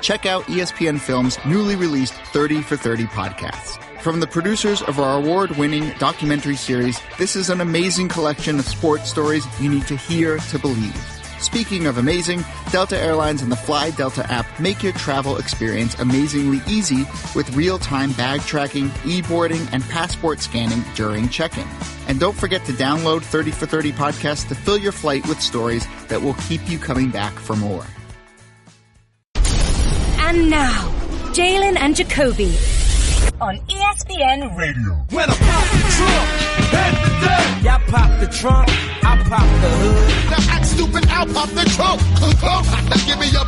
Check out ESPN Film's newly released 30 for 30 podcasts. From the producers of our award-winning documentary series, this is an amazing collection of sports stories you need to hear to believe. Speaking of amazing, Delta Airlines and the Fly Delta app make your travel experience amazingly easy with real-time bag tracking, e-boarding, and passport scanning during check-in. And don't forget to download 30 for 30 podcasts to fill your flight with stories that will keep you coming back for more. And now, Jalen and Jacoby on ESPN Radio. When I pop the trunk, head to death. Y'all pop the trunk, I pop the hood. Now act stupid, I'll pop the trunk. Give me a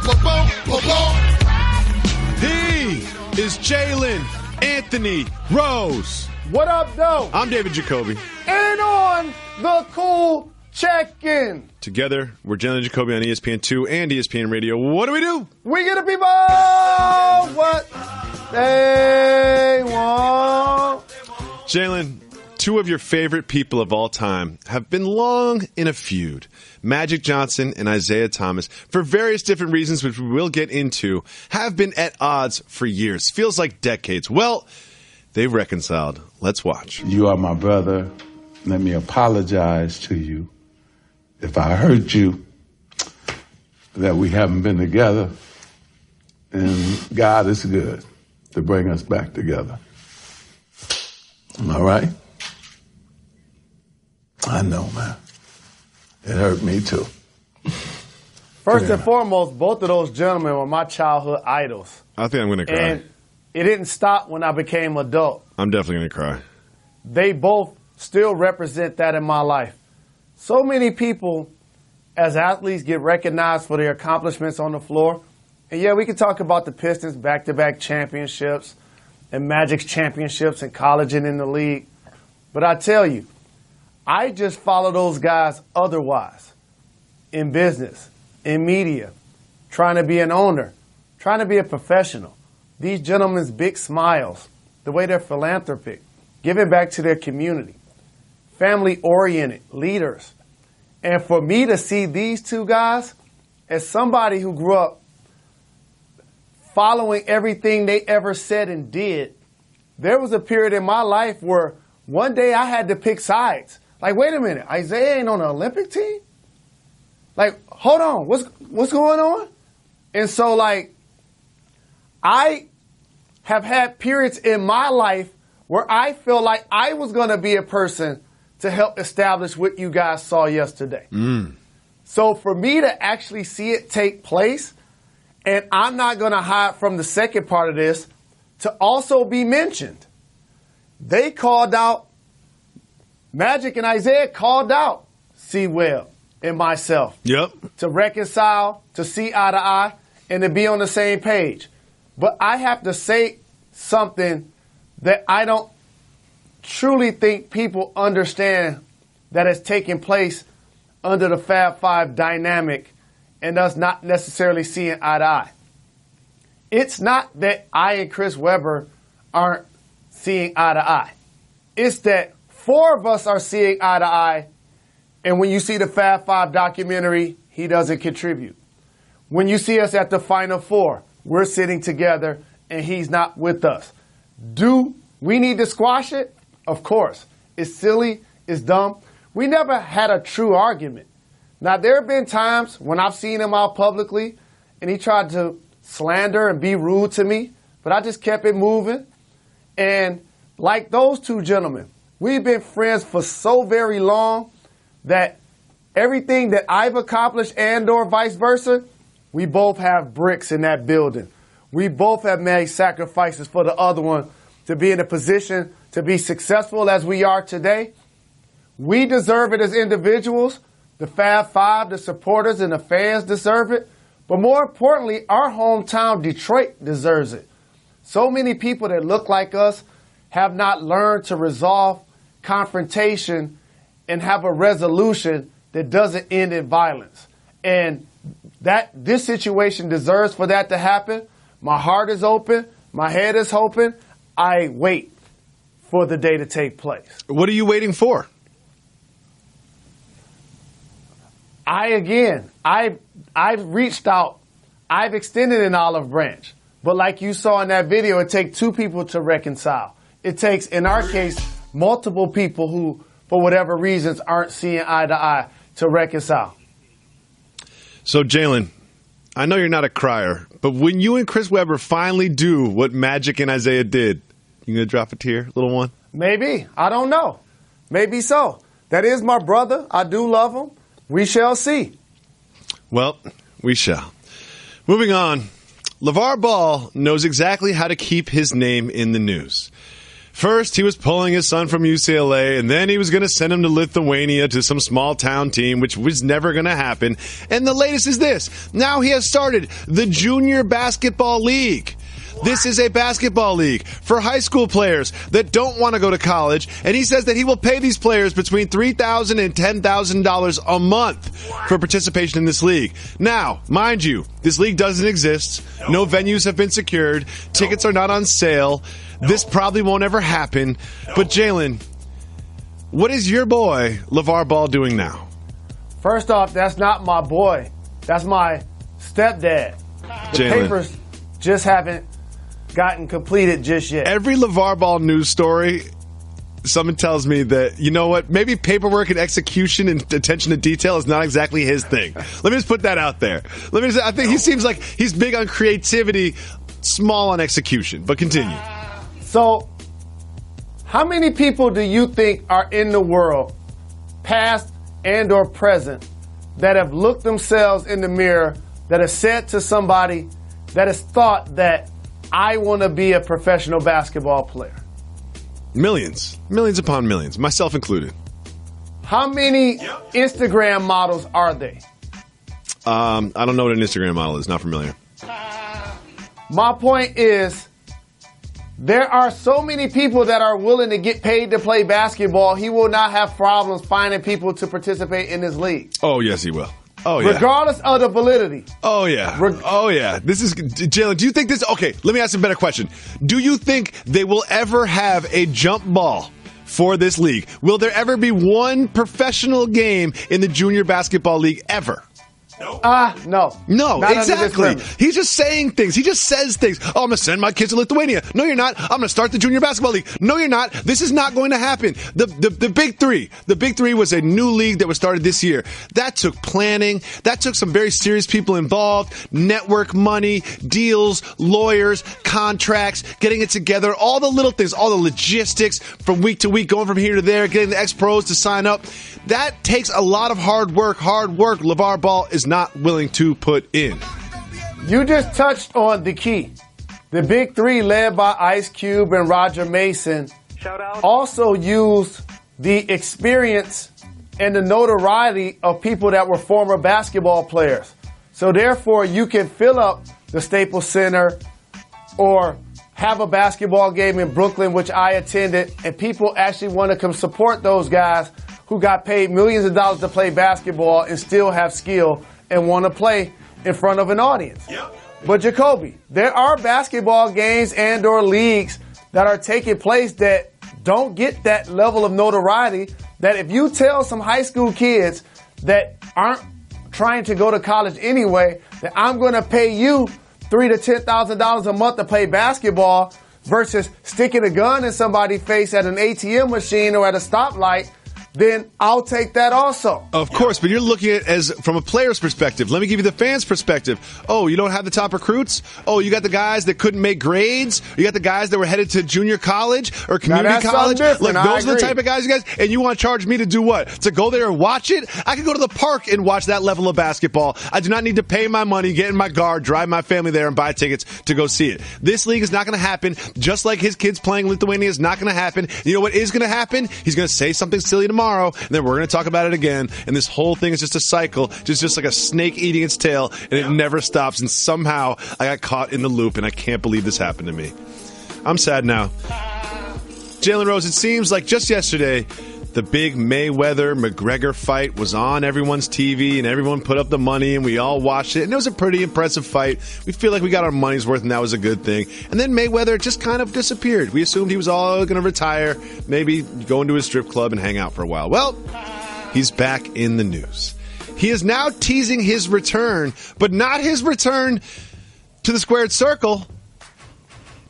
He is Jalen Anthony Rose. What up, though? I'm David Jacoby. And on the Cool Check-In. Together, we're Jalen Jacoby on ESPN2 and ESPN Radio. What do? We get the people what they want. Jalen, two of your favorite people of all time have been long in a feud. Magic Johnson and Isaiah Thomas, for various different reasons, which we will get into, have been at odds for years. Feels like decades. Well, they've reconciled. Let's watch. You are my brother. Let me apologize to you if I hurt you that we haven't been together. And God is good to bring us back together. Am I right? I know, man. It hurt me too. First and foremost, both of those gentlemen were my childhood idols. I think I'm going to cry. And it didn't stop when I became adult. I'm definitely going to cry. They both still represent that in my life. So many people as athletes get recognized for their accomplishments on the floor. And yeah, we can talk about the Pistons' back-to-back championships and Magic's championships in college and in the league. But I tell you, I just follow those guys otherwise. In business, in media, trying to be an owner, trying to be a professional. These gentlemen's big smiles, the way they're philanthropic, giving back to their community, family-oriented leaders. And for me to see these two guys, as somebody who grew up following everything they ever said and did, there was a period in my life where one day I had to pick sides. Like, wait a minute, Isaiah ain't on the Olympic team? Like, hold on, what's going on? And so, like, I have had periods in my life where I feel like I was going to be a person to help establish what you guys saw yesterday. So for me to actually see it take place, and I'm not going to hide from the second part of this, to also be mentioned. They called out, Magic and Isaiah called out C-Webb and myself. Yep. To reconcile, to see eye to eye, and to be on the same page. But I have to say something that I don't truly think people understand that is taking place under the Fab Five dynamic and us not necessarily seeing eye to eye. It's not that I and Chris Webber aren't seeing eye to eye. It's that four of us are seeing eye to eye, and when you see the Fab Five documentary, he doesn't contribute. When you see us at the Final Four, we're sitting together and he's not with us. Do we need to squash it? Of course. It's silly. It's dumb. We never had a true argument. Now, there have been times when I've seen him out publicly and he tried to slander and be rude to me, but I just kept it moving. And like those two gentlemen, we've been friends for so very long that everything that I've accomplished and or vice versa, we both have bricks in that building. We both have made sacrifices for the other one to be in a position to be successful as we are today. We deserve it as individuals. The Fab Five, the supporters, and the fans deserve it. But more importantly, our hometown Detroit deserves it. So many people that look like us have not learned to resolve confrontation and have a resolution that doesn't end in violence. And this situation deserves for that to happen. My heart is open. My head is open. I wait for the day to take place. What are you waiting for? I've reached out. I've extended an olive branch. But like you saw in that video, it takes two people to reconcile. It takes, in our case, multiple people who, for whatever reasons, aren't seeing eye to eye to reconcile. So, Jalen, I know you're not a crier, but when you and Chris Webber finally do what Magic and Isaiah did, you going to drop a tear, little one? Maybe. I don't know. Maybe so. That is my brother. I do love him. We shall see. Well, we shall. Moving on. LeVar Ball knows exactly how to keep his name in the news. First, he was pulling his son from UCLA, and then he was going to send him to Lithuania to some small-town team, which was never going to happen. And the latest is this. Now he has started the Junior Basketball League. This is a basketball league for high school players that don't want to go to college, and he says that he will pay these players between $3,000 and $10,000 a month for participation in this league. Now, mind you, this league doesn't exist. No venues have been secured. Tickets are not on sale. This probably won't ever happen. But, Jalen, what is your boy, LeVar Ball, doing now? First off, that's not my boy. That's my stepdad. The Jalen. papers just haven't gotten completed just yet. Every LeVar Ball news story, someone tells me that, you know what, maybe paperwork and execution and attention to detail is not exactly his thing. Let me just put that out there. I think he seems like he's big on creativity, small on execution. But continue. So, how many people do you think are in the world, past and or present, that have looked themselves in the mirror, that have said to somebody, that has thought that I want to be a professional basketball player? Millions. Millions upon millions, myself included. How many Instagram models are they? I don't know what an Instagram model is. Not familiar. My point is, there are so many people that are willing to get paid to play basketball, he will not have problems finding people to participate in this league. Oh, yes, he will. Oh, yeah. Regardless of the validity. Oh, yeah. Oh, yeah. This is, Jalen, do you think this, okay, let me ask you a better question. Do you think they will ever have a jump ball for this league? Will there ever be one professional game in the Junior Basketball League ever? No. No, Not exactly. He's just saying things. He just says things. Oh, I'm going to send my kids to Lithuania. No, you're not. I'm going to start the Junior Basketball League. No, you're not. This is not going to happen. The Big Three. The Big Three was a new league that was started this year. That took planning. That took some very serious people involved. Network money, deals, lawyers, contracts, getting it together. All the little things, all the logistics from week to week, going from here to there, getting the ex-pros to sign up. That takes a lot of hard work. LeVar Ball is not willing to put in. You just touched on the key. The Big Three, led by Ice Cube and Roger Mason, also used the experience and the notoriety of people that were former basketball players. So therefore, you can fill up the Staples Center or have a basketball game in Brooklyn, which I attended, and people actually want to come support those guys who got paid millions of dollars to play basketball and still have skill and want to play in front of an audience. But Jacoby, there are basketball games and or leagues that are taking place that don't get that level of notoriety, that if you tell some high school kids that aren't trying to go to college anyway, that I'm going to pay you $3,000 to $10,000 a month to play basketball versus sticking a gun in somebody's face at an ATM machine or at a stoplight, then I'll take that also. Of course, but you're looking at it as from a player's perspective. Let me give you the fans' perspective. Oh, you don't have the top recruits? Oh, you got the guys that couldn't make grades? You got the guys that were headed to junior college or community college? Like, those are the type of guys, you guys, and you want to charge me to do what? To go there and watch it? I could go to the park and watch that level of basketball. I do not need to pay my money, get in my car, drive my family there, and buy tickets to go see it. This league is not going to happen, just like his kids playing Lithuania is not going to happen. You know what is going to happen? He's going to say something silly tomorrow, and then we're going to talk about it again, and this whole thing is just a cycle, just like a snake eating its tail, and it never stops, and somehow I got caught in the loop, and I can't believe this happened to me. I'm sad now. Jalen Rose, it seems like just yesterday, the big Mayweather-McGregor fight was on everyone's TV, and everyone put up the money, and we all watched it, and it was a pretty impressive fight. We feel like we got our money's worth, and that was a good thing. And then Mayweather just kind of disappeared. We assumed he was all going to retire, maybe go into his strip club and hang out for a while. Well, he's back in the news. He is now teasing his return, but not his return to the squared circle.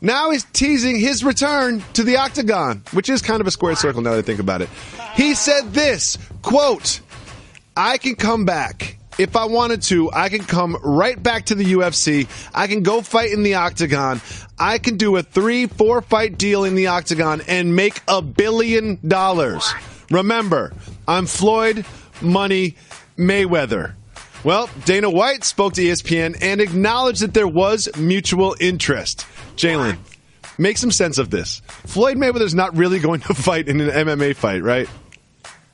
Now he's teasing his return to the octagon, which is kind of a squared circle now that I think about it. He said this, quote, "I can come back. If I wanted to, I can come right back to the UFC. I can go fight in the octagon. I can do a 3-4 fight deal in the octagon and make $1 billion. Remember, I'm Floyd Money Mayweather." Well, Dana White spoke to ESPN and acknowledged that there was mutual interest. Jalen, make some sense of this. Floyd Mayweather's not really going to fight in an MMA fight, right?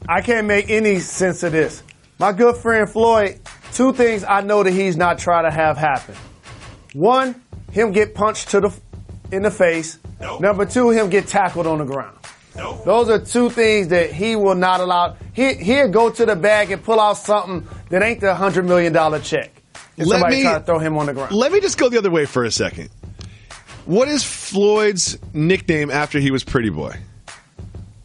I can't make any sense of this. My good friend Floyd, two things I know that he's not trying to have happen. One, him get punched in the face. No. Number two, him get tackled on the ground. No. Those are two things that he will not allow. He'll go to the bag and pull out something that ain't the $100 million check. If somebody try to throw him on the ground. Let me just go the other way for a second. What is Floyd's nickname after he was Pretty Boy?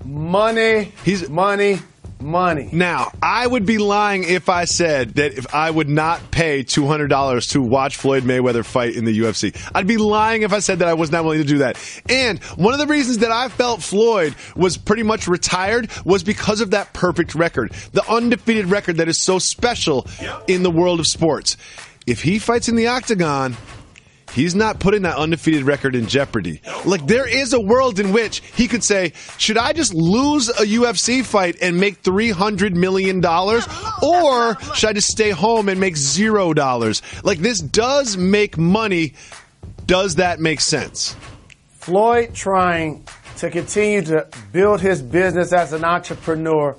Money. He's money. Now, I would be lying if I said that if I would not pay $200 to watch Floyd Mayweather fight in the UFC. I'd be lying if I said that I was not willing to do that. And one of the reasons that I felt Floyd was pretty much retired was because of that perfect record. The undefeated record that is so special in the world of sports. If he fights in the octagon, he's not putting that undefeated record in jeopardy. Like, there is a world in which he could say, should I just lose a UFC fight and make $300 million? Or should I just stay home and make $0? Like, this does make money. Does that make sense? Floyd trying to continue to build his business as an entrepreneur,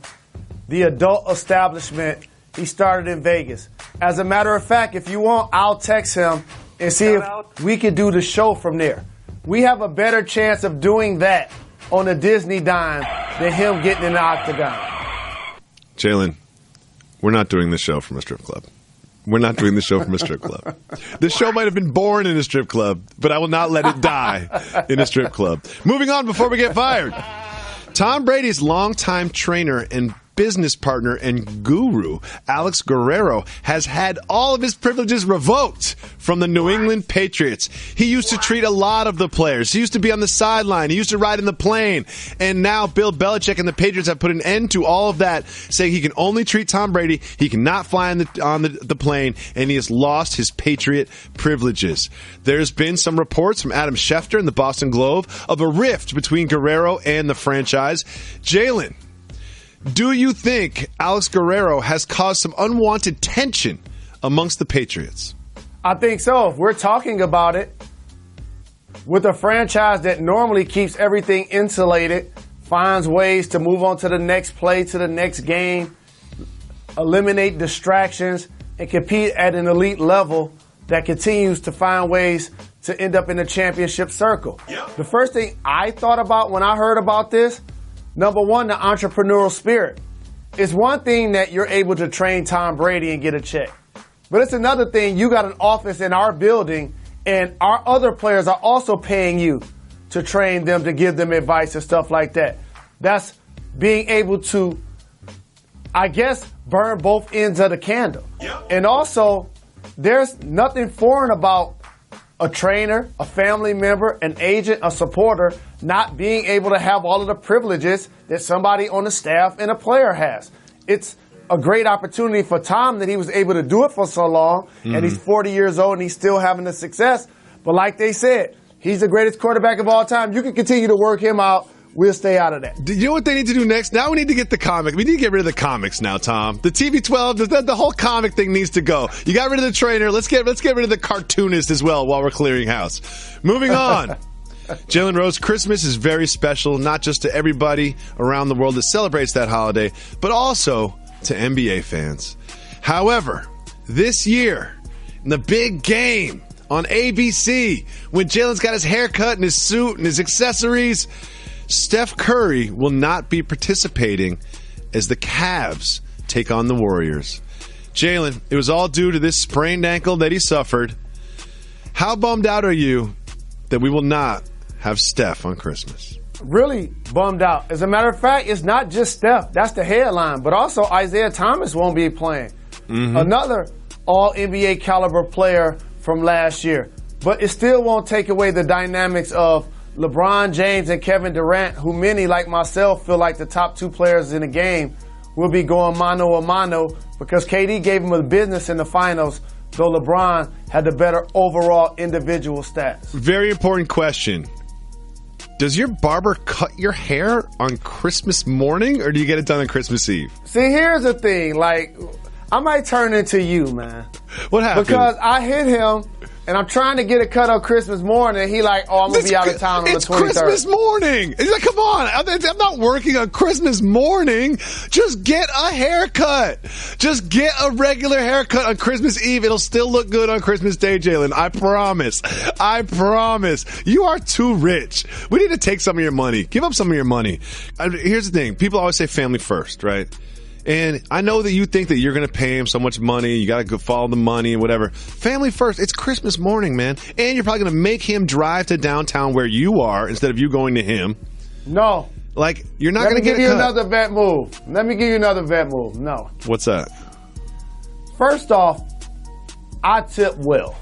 the adult establishment he started in Vegas. As a matter of fact, if you want, I'll text him and see if we could do the show from there. We have a better chance of doing that on a Disney dime than him getting in the octagon. Jalen, we're not doing this show from a strip club. We're not doing the show from a strip club. This show might have been born in a strip club, but I will not let it die in a strip club. Moving on before we get fired. Tom Brady's longtime trainer and business partner and guru, Alex Guerrero, has had all of his privileges revoked from the New England Patriots. He used to treat a lot of the players. He used to be on the sideline. He used to ride in the plane. And now Bill Belichick and the Patriots have put an end to all of that, saying he can only treat Tom Brady. He cannot fly on the plane, and he has lost his Patriot privileges. There's been some reports from Adam Schefter in the Boston Globe of a rift between Guerrero and the franchise. Jalen, do you think Alex Guerrero has caused some unwanted tension amongst the Patriots? I think so. If we're talking about it, with a franchise that normally keeps everything insulated, finds ways to move on to the next play, to the next game, eliminate distractions, and compete at an elite level that continues to find ways to end up in the championship circle. Yep. The first thing I thought about when I heard about this, number one, the entrepreneurial spirit. It's one thing that you're able to train Tom Brady and get a check. But it's another thing, you got an office in our building and our other players are also paying you to train them, to give them advice and stuff like that. That's being able to, I guess, burn both ends of the candle. Yep. And also, there's nothing foreign about a trainer, a family member, an agent, a supporter, not being able to have all of the privileges that somebody on the staff and a player has. It's a great opportunity for Tom that he was able to do it for so long, and he's 40 years old and he's still having the success. But like they said, he's the greatest quarterback of all time. You can continue to work him out. We'll stay out of that. Do you know what they need to do next? Now we need to get the comic. We need to get rid of the comics now, Tom. The TB12, the whole comic thing needs to go. You got rid of the trainer. Let's get rid of the cartoonist as well while we're clearing house. Moving on. Jalen Rose, Christmas is very special, not just to everybody around the world that celebrates that holiday, but also to NBA fans. However, this year, in the big game on ABC, when Jalen's got his haircut and his suit and his accessories, Steph Curry will not be participating as the Cavs take on the Warriors. Jalen, it was all due to this sprained ankle that he suffered. How bummed out are you that we will not have Steph on Christmas? Really bummed out. As a matter of fact, it's not just Steph. That's the headline. But also Isaiah Thomas won't be playing. another all-NBA caliber player from last year. But it still won't take away the dynamics of LeBron James and Kevin Durant, who many, like myself, feel like the top 2 players in the game will be going mano a mano because KD gave him a business in the finals, though LeBron had the better overall individual stats. Very important question. Does your barber cut your hair on Christmas morning, or do you get it done on Christmas Eve? See, here's the thing. Like, I might turn into you, man. What happened? Because I hit him, and I'm trying to get a cut on Christmas morning, and he like, oh, I'm going to be out of town on the 23rd. It's Christmas morning. He's like, come on. I'm not working on Christmas morning. Just get a haircut. Just get a regular haircut on Christmas Eve. It'll still look good on Christmas Day, Jalen. I promise. I promise. You are too rich. We need to take some of your money. Give up some of your money. Here's the thing. People always say family first, right? And I know that you think that you're going to pay him so much money. You got to go follow the money and whatever. Family first. It's Christmas morning, man. And you're probably going to make him drive to downtown where you are instead of you going to him. No. Like, you're not going to get a cut. Let me give you another vet move. Let me give you another vet move. No. What's that? First off, I tip well.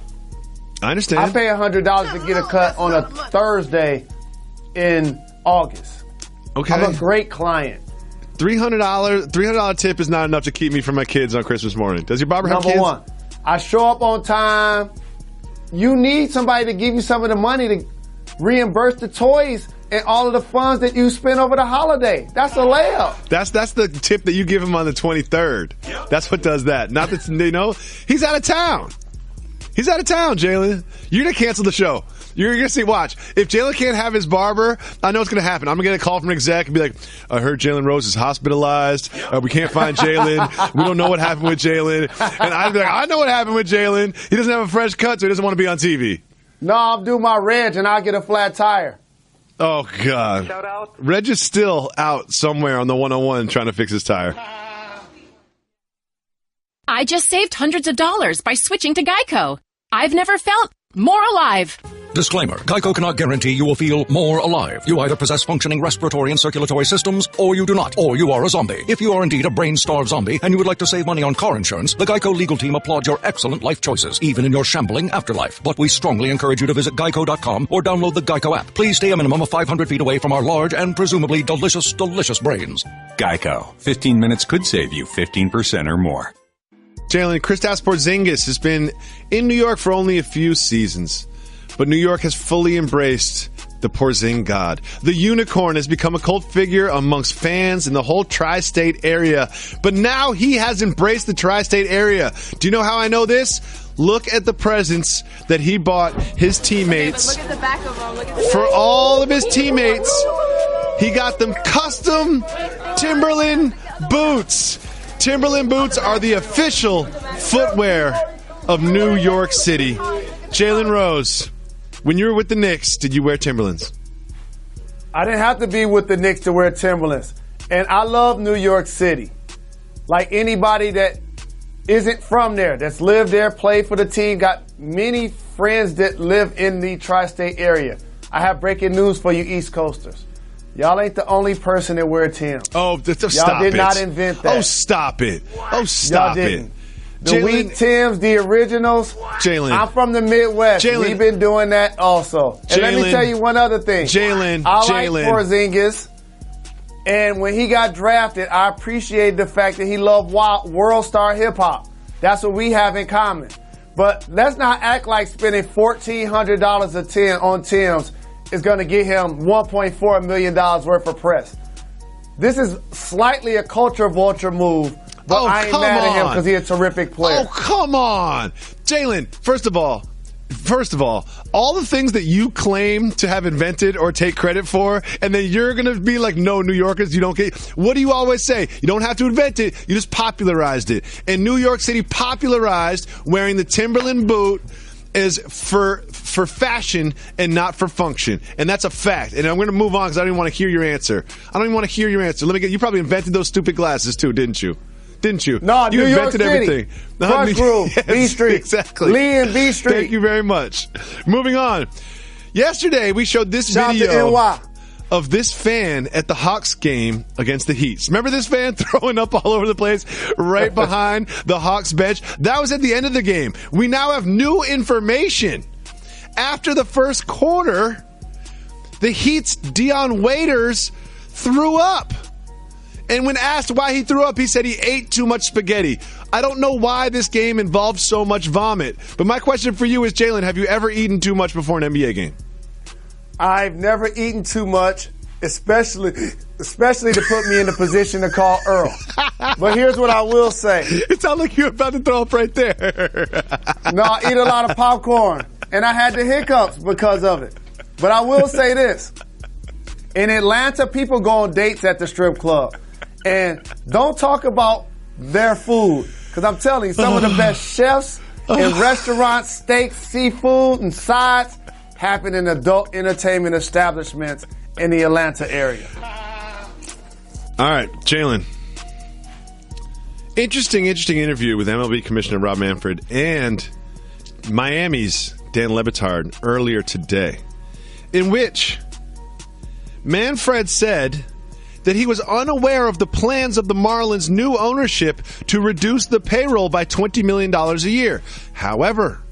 I understand. I pay $100 to get a cut on a Thursday in August. Okay. I'm a great client. $300 tip is not enough to keep me from my kids on Christmas morning. Does your barber have kids? Number one, I show up on time. You need somebody to give you some of the money to reimburse the toys and all of the funds that you spend over the holiday. That's a layup. That's the tip that you give him on the 23rd. That's what does that. Not that, he's out of town. He's out of town, Jalen. You're going to cancel the show. You're going to see, watch. If Jalen can't have his barber, I know what's going to happen. I'm going to get a call from an exec and be like, I heard Jalen Rose is hospitalized. We can't find Jalen. We don't know what happened with Jalen. And I'd be like, I know what happened with Jalen. He doesn't have a fresh cut, so he doesn't want to be on TV. No, I'll do my reg and I'll get a flat tire. Oh, God. Shout out. Reg is still out somewhere on the 101 trying to fix his tire. I just saved hundreds of dollars by switching to Geico. I've never felt more alive. Disclaimer. Geico cannot guarantee you will feel more alive. You either possess functioning respiratory and circulatory systems, or you do not, or you are a zombie. If you are indeed a brain-starved zombie and you would like to save money on car insurance, the Geico legal team applaud your excellent life choices, even in your shambling afterlife. But we strongly encourage you to visit geico.com or download the Geico app. Please stay a minimum of 500 feet away from our large and presumably delicious, delicious brains. Geico. 15 minutes could save you 15% or more. Jalen, Kristaps Porzingis has been in New York for only a few seasons, but New York has fully embraced the Porzing God. The unicorn has become a cult figure amongst fans in the whole tri-state area, but now he has embraced the tri-state area. Do you know how I know this? Look at the presents that he bought his teammates. Look at the back of them. Look at the for all of his teammates, he got them custom Timberland boots. Timberland boots are the official footwear of New York City. Jalen Rose, when you were with the Knicks, did you wear Timberlands? I didn't have to be with the Knicks to wear Timberlands. And I love New York City. Like anybody that isn't from there, that's lived there, played for the team, got many friends that live in the tri-state area. I have breaking news for you East Coasters. Y'all ain't the only person that wear Tim's. Oh, stop it. Y'all did not invent that. Oh, stop it. Oh, stop it. The wheat Timbs, the originals. Jalen. I'm from the Midwest. We've been doing that also. And let me tell you one other thing. I like Porzingis. And when he got drafted, I appreciated the fact that he loved world star hip hop. That's what we have in common. But let's not act like spending $1,400 on Tim's is going to get him $1.4 million worth of press. This is slightly a culture vulture move, but I ain't mad at him because he's a terrific player. Oh, come on. Jalen, first of all, all the things that you claim to have invented or take credit for, and then you're going to be like, no, New Yorkers, you don't get. What do you always say? You don't have to invent it. You just popularized it. And New York City popularized wearing the Timberland boot is for fashion and not for function. And that's a fact. And I'm going to move on because I don't even want to hear your answer. You probably invented those stupid glasses too, didn't you? No, you New invented York City. everything. Crush Groove, yes, B Street. Exactly. Lee and B Street. Thank you very much. Moving on. Yesterday, we showed this Shout video. Out to NY. of this fan at the Hawks game against the Heat. Remember this fan throwing up all over the place right behind the Hawks bench? That was at the end of the game. We now have new information. After the first quarter, the Heat's Dion Waiters threw up. And when asked why he threw up, he said he ate too much spaghetti. I don't know why this game involved so much vomit. But my question for you is, Jalen, have you ever eaten too much before an NBA game? I've never eaten too much, especially to put me in the position to call Earl. But here's what I will say. It sounds like you're about to throw up right there. No, I eat a lot of popcorn, and I had the hiccups because of it. But I will say this. In Atlanta, people go on dates at the strip club. And don't talk about their food. Because I'm telling you, some of the best chefs in restaurants, steaks, seafood, and sides happen in adult entertainment establishments in the Atlanta area. All right, Jalen. Interesting interview with MLB Commissioner Rob Manfred and Miami's Dan Le Batard earlier today, in which Manfred said that he was unaware of the plans of the Marlins' new ownership to reduce the payroll by $20 million a year. However,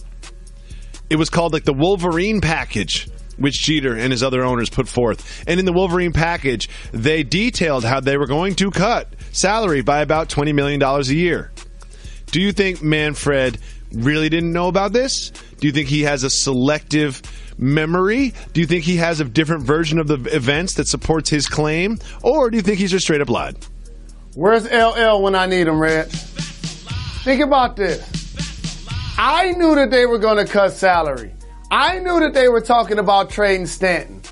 it was called like the Wolverine package, which Jeter and his other owners put forth. And in the Wolverine package, they detailed how they were going to cut salary by about $20 million a year. Do you think Manfred really didn't know about this? Do you think he has a selective memory? Do you think he has a different version of the events that supports his claim? Or do you think he's just straight up lied? Where's LL when I need him, Red? Think about this. I knew that they were going to cut salary. I knew that they were talking about trading Stanton.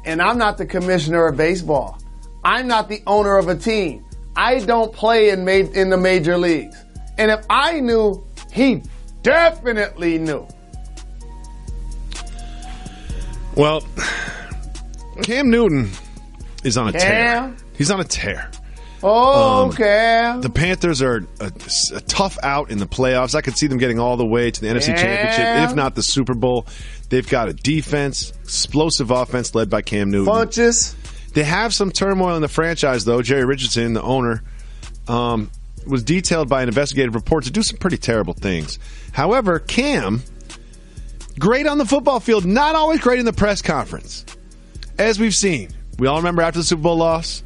And I'm not the commissioner of baseball. I'm not the owner of a team. I don't play in the major leagues. And if I knew, he definitely knew. Well, Cam Newton is on a tear. He's on a tear. Oh, Cam. The Panthers are a tough out in the playoffs. I could see them getting all the way to the NFC Championship, if not the Super Bowl. They've got a defense, explosive offense led by Cam Newton. Bunches. They have some turmoil in the franchise, though. Jerry Richardson, the owner, was detailed by an investigative report to do some pretty terrible things. However, Cam, great on the football field, not always great in the press conference. As we've seen, we all remember after the Super Bowl loss,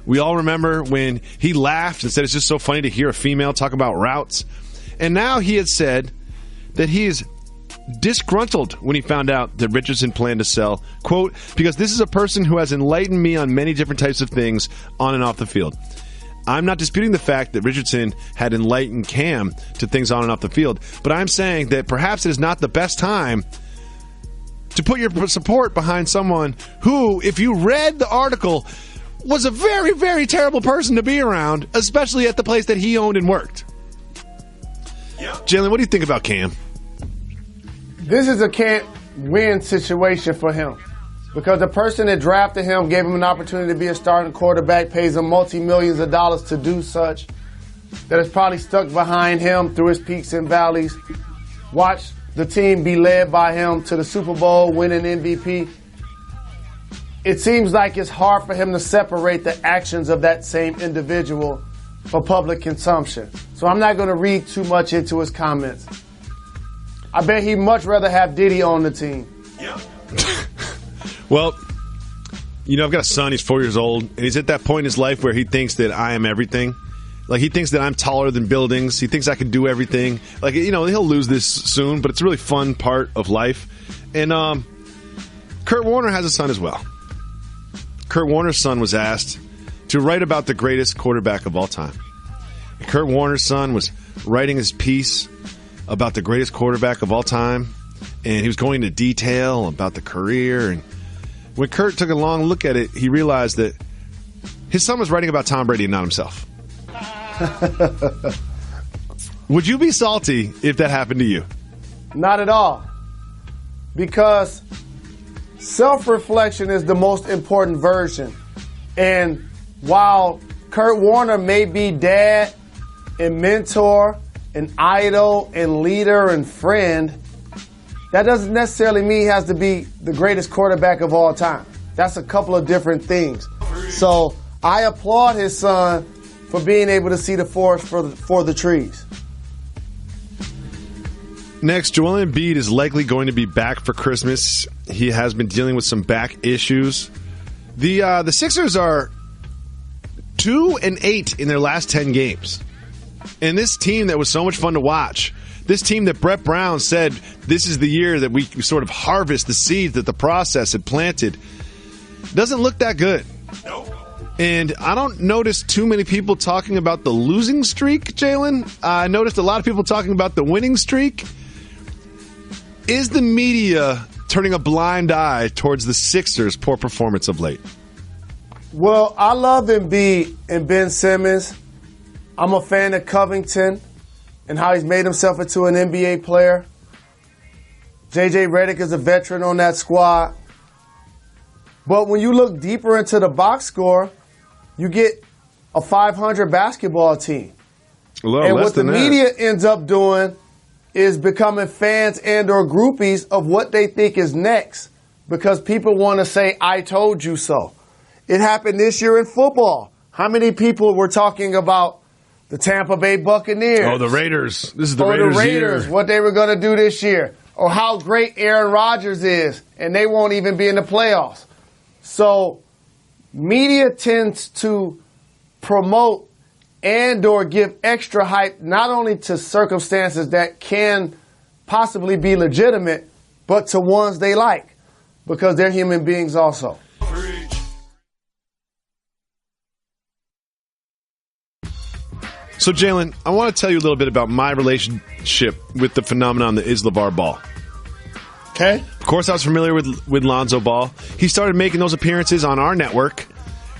we all remember when he laughed and said it's just so funny to hear a female talk about routes. And now he had said that he is disgruntled when he found out that Richardson planned to sell, quote, because this is a person who has enlightened me on many different types of things on and off the field. I'm not disputing the fact that Richardson had enlightened Cam to things on and off the field, but I'm saying that perhaps it is not the best time to put your support behind someone who, if you read the article, was a very, very terrible person to be around, especially at the place that he owned and worked. Yep. Jalen, what do you think about Cam? This is a can't-win situation for him because the person that drafted him gave him an opportunity to be a starting quarterback, pays him multi-millions of dollars to do such, that is probably stuck behind him through his peaks and valleys, watched the team be led by him to the Super Bowl, winning MVP. It seems like it's hard for him to separate the actions of that same individual for public consumption. So I'm not going to read too much into his comments. I bet he'd much rather have Diddy on the team. Yeah. Well, you know, I've got a son. He's 4 years old, and he's at that point in his life where he thinks that I am everything. Like, he thinks that I'm taller than buildings. He thinks I can do everything. Like, you know, he'll lose this soon, but it's a really fun part of life. And Kurt Warner has a son as well. Kurt Warner's son was asked to write about the greatest quarterback of all time. And Kurt Warner's son was writing his piece about the greatest quarterback of all time, and he was going into detail about the career. And when Kurt took a long look at it, he realized that his son was writing about Tom Brady and not himself. Would you be salty if that happened to you? Not at all. Because self-reflection is the most important version. And while Kurt Warner may be dad and mentor and idol and leader and friend, that doesn't necessarily mean he has to be the greatest quarterback of all time. That's a couple of different things. So I applaud his son for being able to see the forest for the trees. Next, Joel Embiid is likely going to be back for Christmas. He has been dealing with some back issues. The Sixers are 2-8 in their last 10 games. And this team that was so much fun to watch, this team that Brett Brown said this is the year that we sort of harvest the seeds that the process had planted, doesn't look that good. And I don't notice too many people talking about the losing streak, Jalen. I noticed a lot of people talking about the winning streak. Is the media turning a blind eye towards the Sixers' poor performance of late? Well, I love Embiid and Ben Simmons. I'm a fan of Covington and how he's made himself into an NBA player. J.J. Redick is a veteran on that squad. But when you look deeper into the box score, you get a 500 basketball team. And what the media ends up doing is becoming fans and or groupies of what they think is next because people want to say, I told you so. It happened this year in football. How many people were talking about the Tampa Bay Buccaneers? Oh, the Raiders. This is the Raiders' year. What they were going to do this year. Or how great Aaron Rodgers is, and they won't even be in the playoffs. So media tends to promote and or give extra hype not only to circumstances that can possibly be legitimate, but to ones they like because they're human beings also. So, Jalen, I want to tell you a little bit about my relationship with the phenomenon that is LeVar Ball. Okay. Of course, I was familiar with Lonzo Ball. He started making those appearances on our network,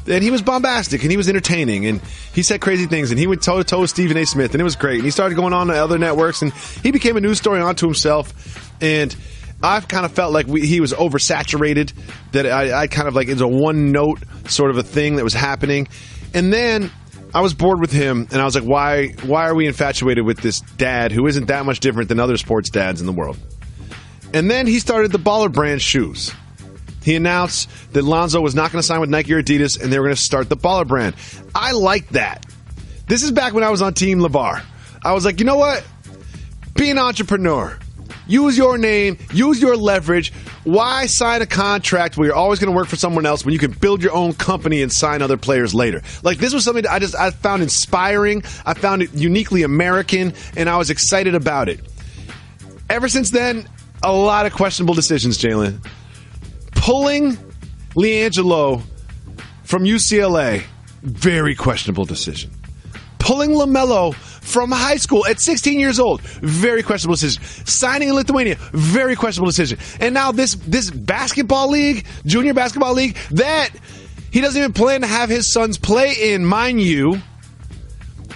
and he was bombastic, and he was entertaining, and he said crazy things, and he went toe-to-toe with Stephen A. Smith, and it was great. And he started going on to other networks, and he became a news story onto himself, and I've kind of felt like he was oversaturated, that I kind of like it was a one-note sort of a thing that was happening. And then I was bored with him, and I was like, why are we infatuated with this dad who isn't that much different than other sports dads in the world? And then he started the Baller Brand shoes. He announced that Lonzo was not going to sign with Nike or Adidas, and they were going to start the Baller Brand. I liked that. This is back when I was on Team LeVar. I was like, you know what? Be an entrepreneur. Use your name. Use your leverage. Why sign a contract where you're always going to work for someone else when you can build your own company and sign other players later? Like, this was something that I found inspiring. I found it uniquely American, and I was excited about it. Ever since then, a lot of questionable decisions, Jalen. Pulling LiAngelo from UCLA, very questionable decision. Pulling LaMelo from high school at 16 years old, very questionable decision. Signing in Lithuania, very questionable decision. And now this basketball league, junior basketball league, that he doesn't even plan to have his sons play in, mind you.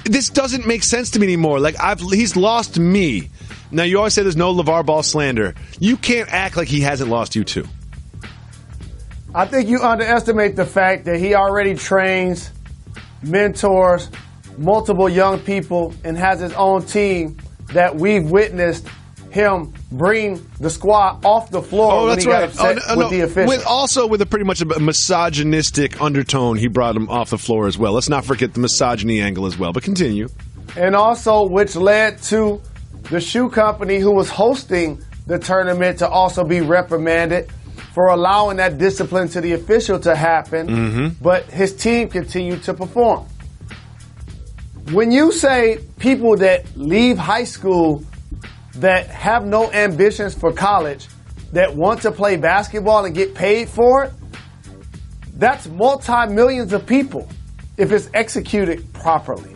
This doesn't make sense to me anymore. Like, he's lost me. Now, you always say there's no LeVar Ball slander. You can't act like he hasn't lost you too. I think you underestimate the fact that he already trains, mentors multiple young people, and has his own team that we've witnessed him bring the squad off the floor when he got upset with the officials. Also with a pretty much a misogynistic undertone, he brought him off the floor as well. Let's not forget the misogyny angle as well, but continue. And also, which led to the shoe company who was hosting the tournament to also be reprimanded for allowing that discipline to the official to happen, but his team continued to perform. When you say people that leave high school that have no ambitions for college, that want to play basketball and get paid for it, that's multi-millions of people if it's executed properly.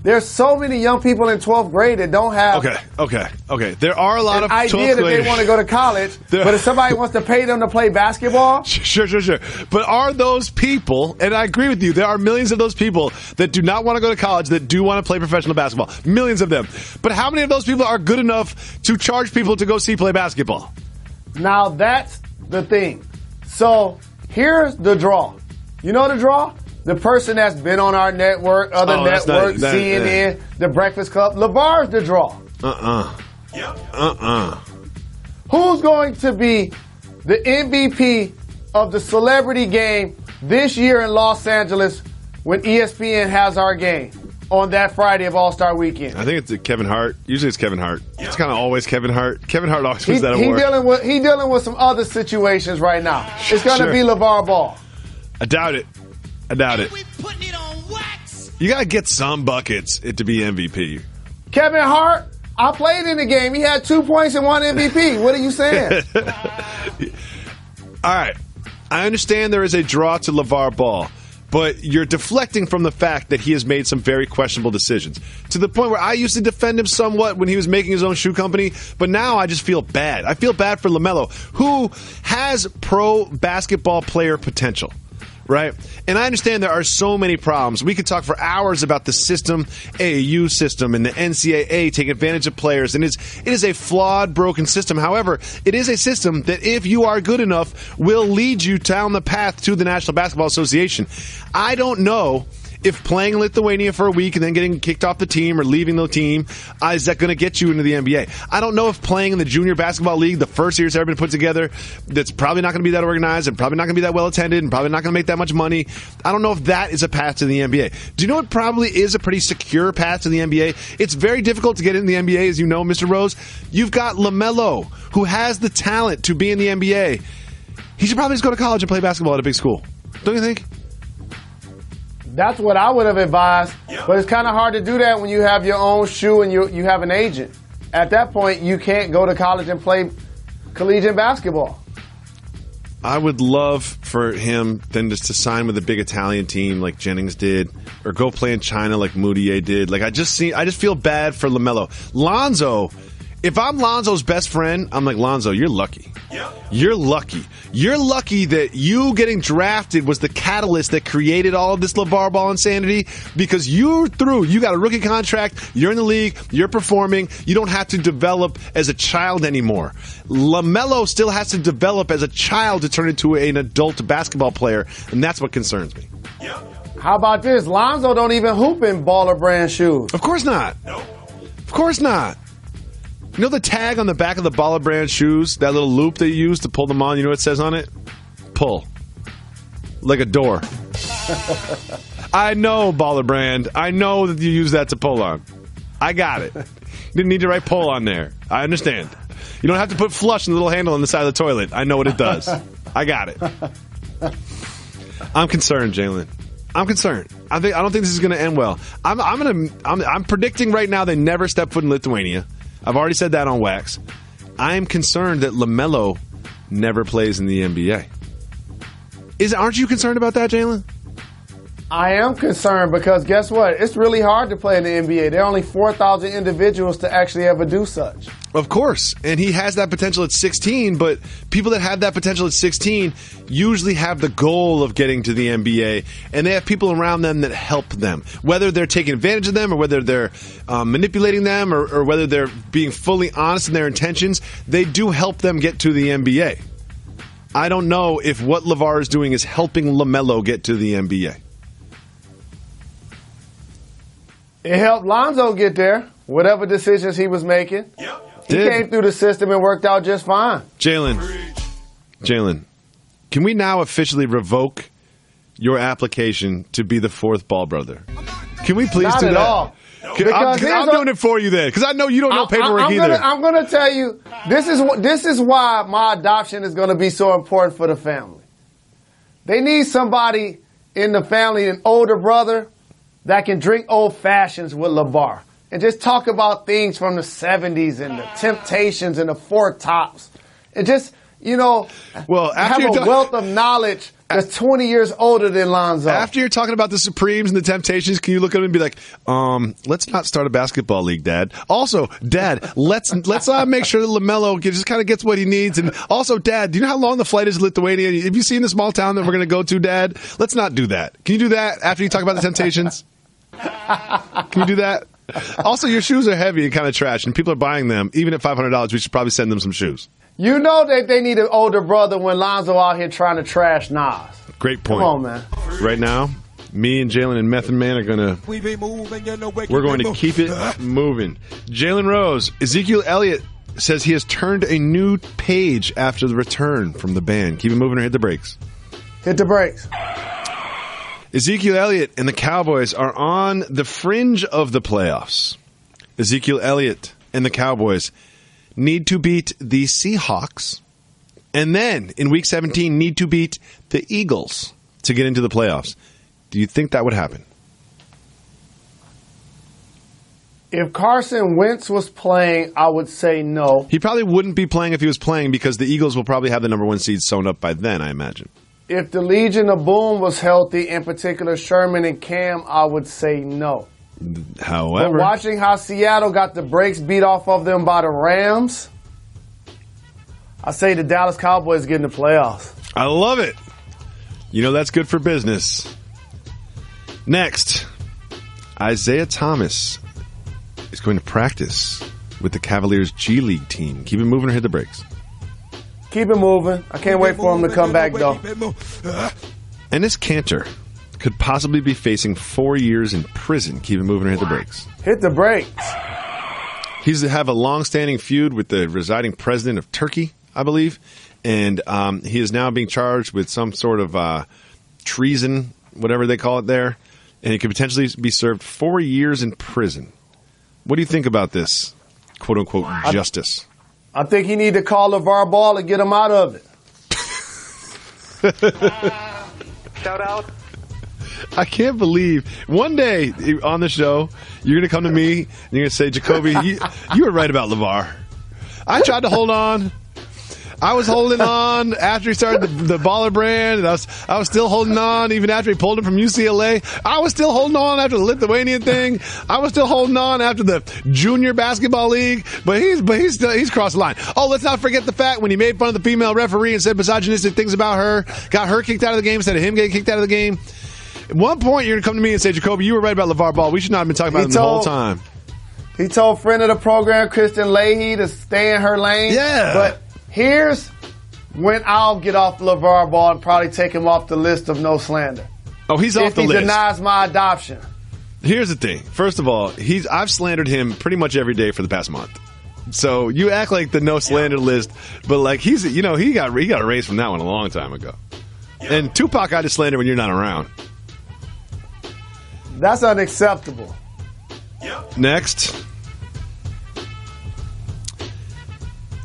There's so many young people in 12th grade that don't have Okay. There are a lot of 12th idea that they want to go to college, but if somebody wants to pay them to play basketball... Sure. But are those people, and I agree with you, there are millions of those people that do not want to go to college, that do want to play professional basketball. Millions of them. But how many of those people are good enough to charge people to go see play basketball? Now that's the thing. Here's the draw. You know the draw? The person that's been on our network, other networks, CNN, The Breakfast Club, LeVar's the draw. Who's going to be the MVP of the celebrity game this year in Los Angeles when ESPN has our game on that Friday of All-Star Weekend? I think it's Kevin Hart. Usually it's Kevin Hart. It's kind of always Kevin Hart. Kevin Hart always wins that award. He dealing with some other situations right now. It's going to be LeVar Ball. I doubt it. You got to get some buckets to be MVP. Kevin Hart, I played in the game. He had 2 points and 1 MVP. What are you saying? All right. I understand there is a draw to LeVar Ball, but you're deflecting from the fact that he has made some very questionable decisions. To the point where I used to defend him somewhat when he was making his own shoe company, but now I just feel bad. I feel bad for LaMelo, who has pro basketball player potential. Right? And I understand there are so many problems. We could talk for hours about the system, AAU system, and the NCAA taking advantage of players. And it is a flawed, broken system. However, it is a system that, if you are good enough, will lead you down the path to the National Basketball Association. I don't know if playing in Lithuania for a week and then getting kicked off the team or leaving the team, is that going to get you into the NBA? I don't know if playing in the Junior Basketball League, the first year it's ever been put together, that's probably not going to be that organized and probably not going to be that well attended and probably not going to make that much money. I don't know if that is a path to the NBA. Do you know what probably is a pretty secure path to the NBA? It's very difficult to get in the NBA, as you know, Mr. Rose. You've got LaMelo, who has the talent to be in the NBA. He should probably just go to college and play basketball at a big school. Don't you think? That's what I would have advised, but it's kind of hard to do that when you have your own shoe and you have an agent. At that point, you can't go to college and play collegiate basketball. I would love for him then just to sign with a big Italian team like Jennings did, or go play in China like Moutier did. Like I just feel bad for LaMelo. Lonzo, if I'm Lonzo's best friend, I'm like, Lonzo, you're lucky. You're lucky. You're lucky that you getting drafted was the catalyst that created all of this LeVar Ball insanity, because you're through. You got a rookie contract. You're in the league. You're performing. You don't have to develop as a child anymore. LaMelo still has to develop as a child to turn into an adult basketball player, and that's what concerns me. How about this? Lonzo don't even hoop in baller brand shoes. Of course not. No. Of course not. You know the tag on the back of the Baller Brand shoes? That little loop that you use to pull them on? You know what it says on it? Pull. Like a door. I know, Baller Brand. I know that you use that to pull on. I got it. You didn't need to write pull on there. I understand. You don't have to put flush in the little handle on the side of the toilet. I know what it does. I got it. I'm concerned, Jalen. I'm concerned. I don't think this is going to end well. I'm predicting right now they never step foot in Lithuania. I've already said that on Wax. I am concerned that LaMelo never plays in the NBA. Aren't you concerned about that, Jalen? I am concerned because guess what? It's really hard to play in the NBA. There are only 4,000 individuals to actually ever do such. Of course. And he has that potential at 16, but people that have that potential at 16 usually have the goal of getting to the NBA, and they have people around them that help them. Whether they're taking advantage of them, or whether they're manipulating them, or whether they're being fully honest in their intentions, they do help them get to the NBA. I don't know if what LeVar is doing is helping LaMelo get to the NBA. It helped Lonzo get there, whatever decisions he was making. He came through the system and worked out just fine. Jalen, can we now officially revoke your application to be the fourth Ball brother? Can we please do that? Not at all. I'm doing it for you then, because I know you don't know paperwork either. I'm going to tell you, this is why my adoption is going to be so important for the family. They need somebody in the family, an older brother, that can drink old fashions with LeVar and just talk about things from the 70s and the Temptations and the Four Tops. And just, have a wealth of knowledge that's 20 years older than Lonzo. After you're talking about the Supremes and the Temptations, can you look at him and be like, let's not start a basketball league, Dad. Also, Dad, let's make sure that LaMelo just kind of gets what he needs. And also, Dad, do you know how long the flight is to Lithuania? Have you seen the small town that we're going to go to, Dad? Let's not do that. Can you do that after you talk about the Temptations? Can you do that? Also, your shoes are heavy and kind of trash, and people are buying them. Even at $500, we should probably send them some shoes. You know that they need an older brother when Lonzo out here trying to trash Nas. Great point. Come on, man. Right now, me and Jalen and Method Man are we're going to keep it moving. Jalen Rose, Ezekiel Elliott says he has turned a new page after the return from the ban. Keep it moving or hit the brakes. Hit the brakes. Ezekiel Elliott and the Cowboys are on the fringe of the playoffs. Ezekiel Elliott and the Cowboys need to beat the Seahawks, and then in Week 17 need to beat the Eagles to get into the playoffs. Do you think that would happen? If Carson Wentz was playing, I would say no. He probably wouldn't be playing if he was playing because the Eagles will probably have the number 1 seed sewn up by then, I imagine. If the Legion of Boom was healthy, in particular Sherman and Cam, I would say no. However, but watching how Seattle got the brakes beat off of them by the Rams, I say the Dallas Cowboys get in the playoffs. I love it. You know that's good for business. Next, Isaiah Thomas is going to practice with the Cavaliers G League team. Keep it moving or hit the brakes. Keep it moving. I can't wait for him to come back, though. Enes Kanter could possibly be facing 4 years in prison. Keep it moving or hit the brakes. Hit the brakes. He's to have a long-standing feud with the residing president of Turkey, I believe. And he is now being charged with some sort of treason, whatever they call it there. And he could potentially be served 4 years in prison. What do you think about this, quote-unquote, justice? I think he need to call LeVar Ball and get him out of it. Shout out. I can't believe one day on the show you're going to come to me and you're going to say, Jacoby, you were right about LeVar. I tried to hold on. I was holding on after he started the baller brand, and I was still holding on even after he pulled him from UCLA. I was still holding on after the Lithuanian thing. I was still holding on after the junior basketball league. But he's crossed the line. Oh, let's not forget the fact when he made fun of the female referee and said misogynistic things about her, got her kicked out of the game instead of him getting kicked out of the game. At one point, you're going to come to me and say, Jacoby, you were right about LeVar Ball. We should not have been talking about him the whole time. He told friend of the program, Kristen Leahy, to stay in her lane. Yeah. But here's when I'll get off LeVar Ball and probably take him off the list of no slander. Oh, he's off the list. If he denies my adoption. Here's the thing. First of all, I've slandered him pretty much every day for the past month. So you act like the no slander list, but like he got erased from that one a long time ago. And Tupac I just slander when you're not around. That's unacceptable. Next.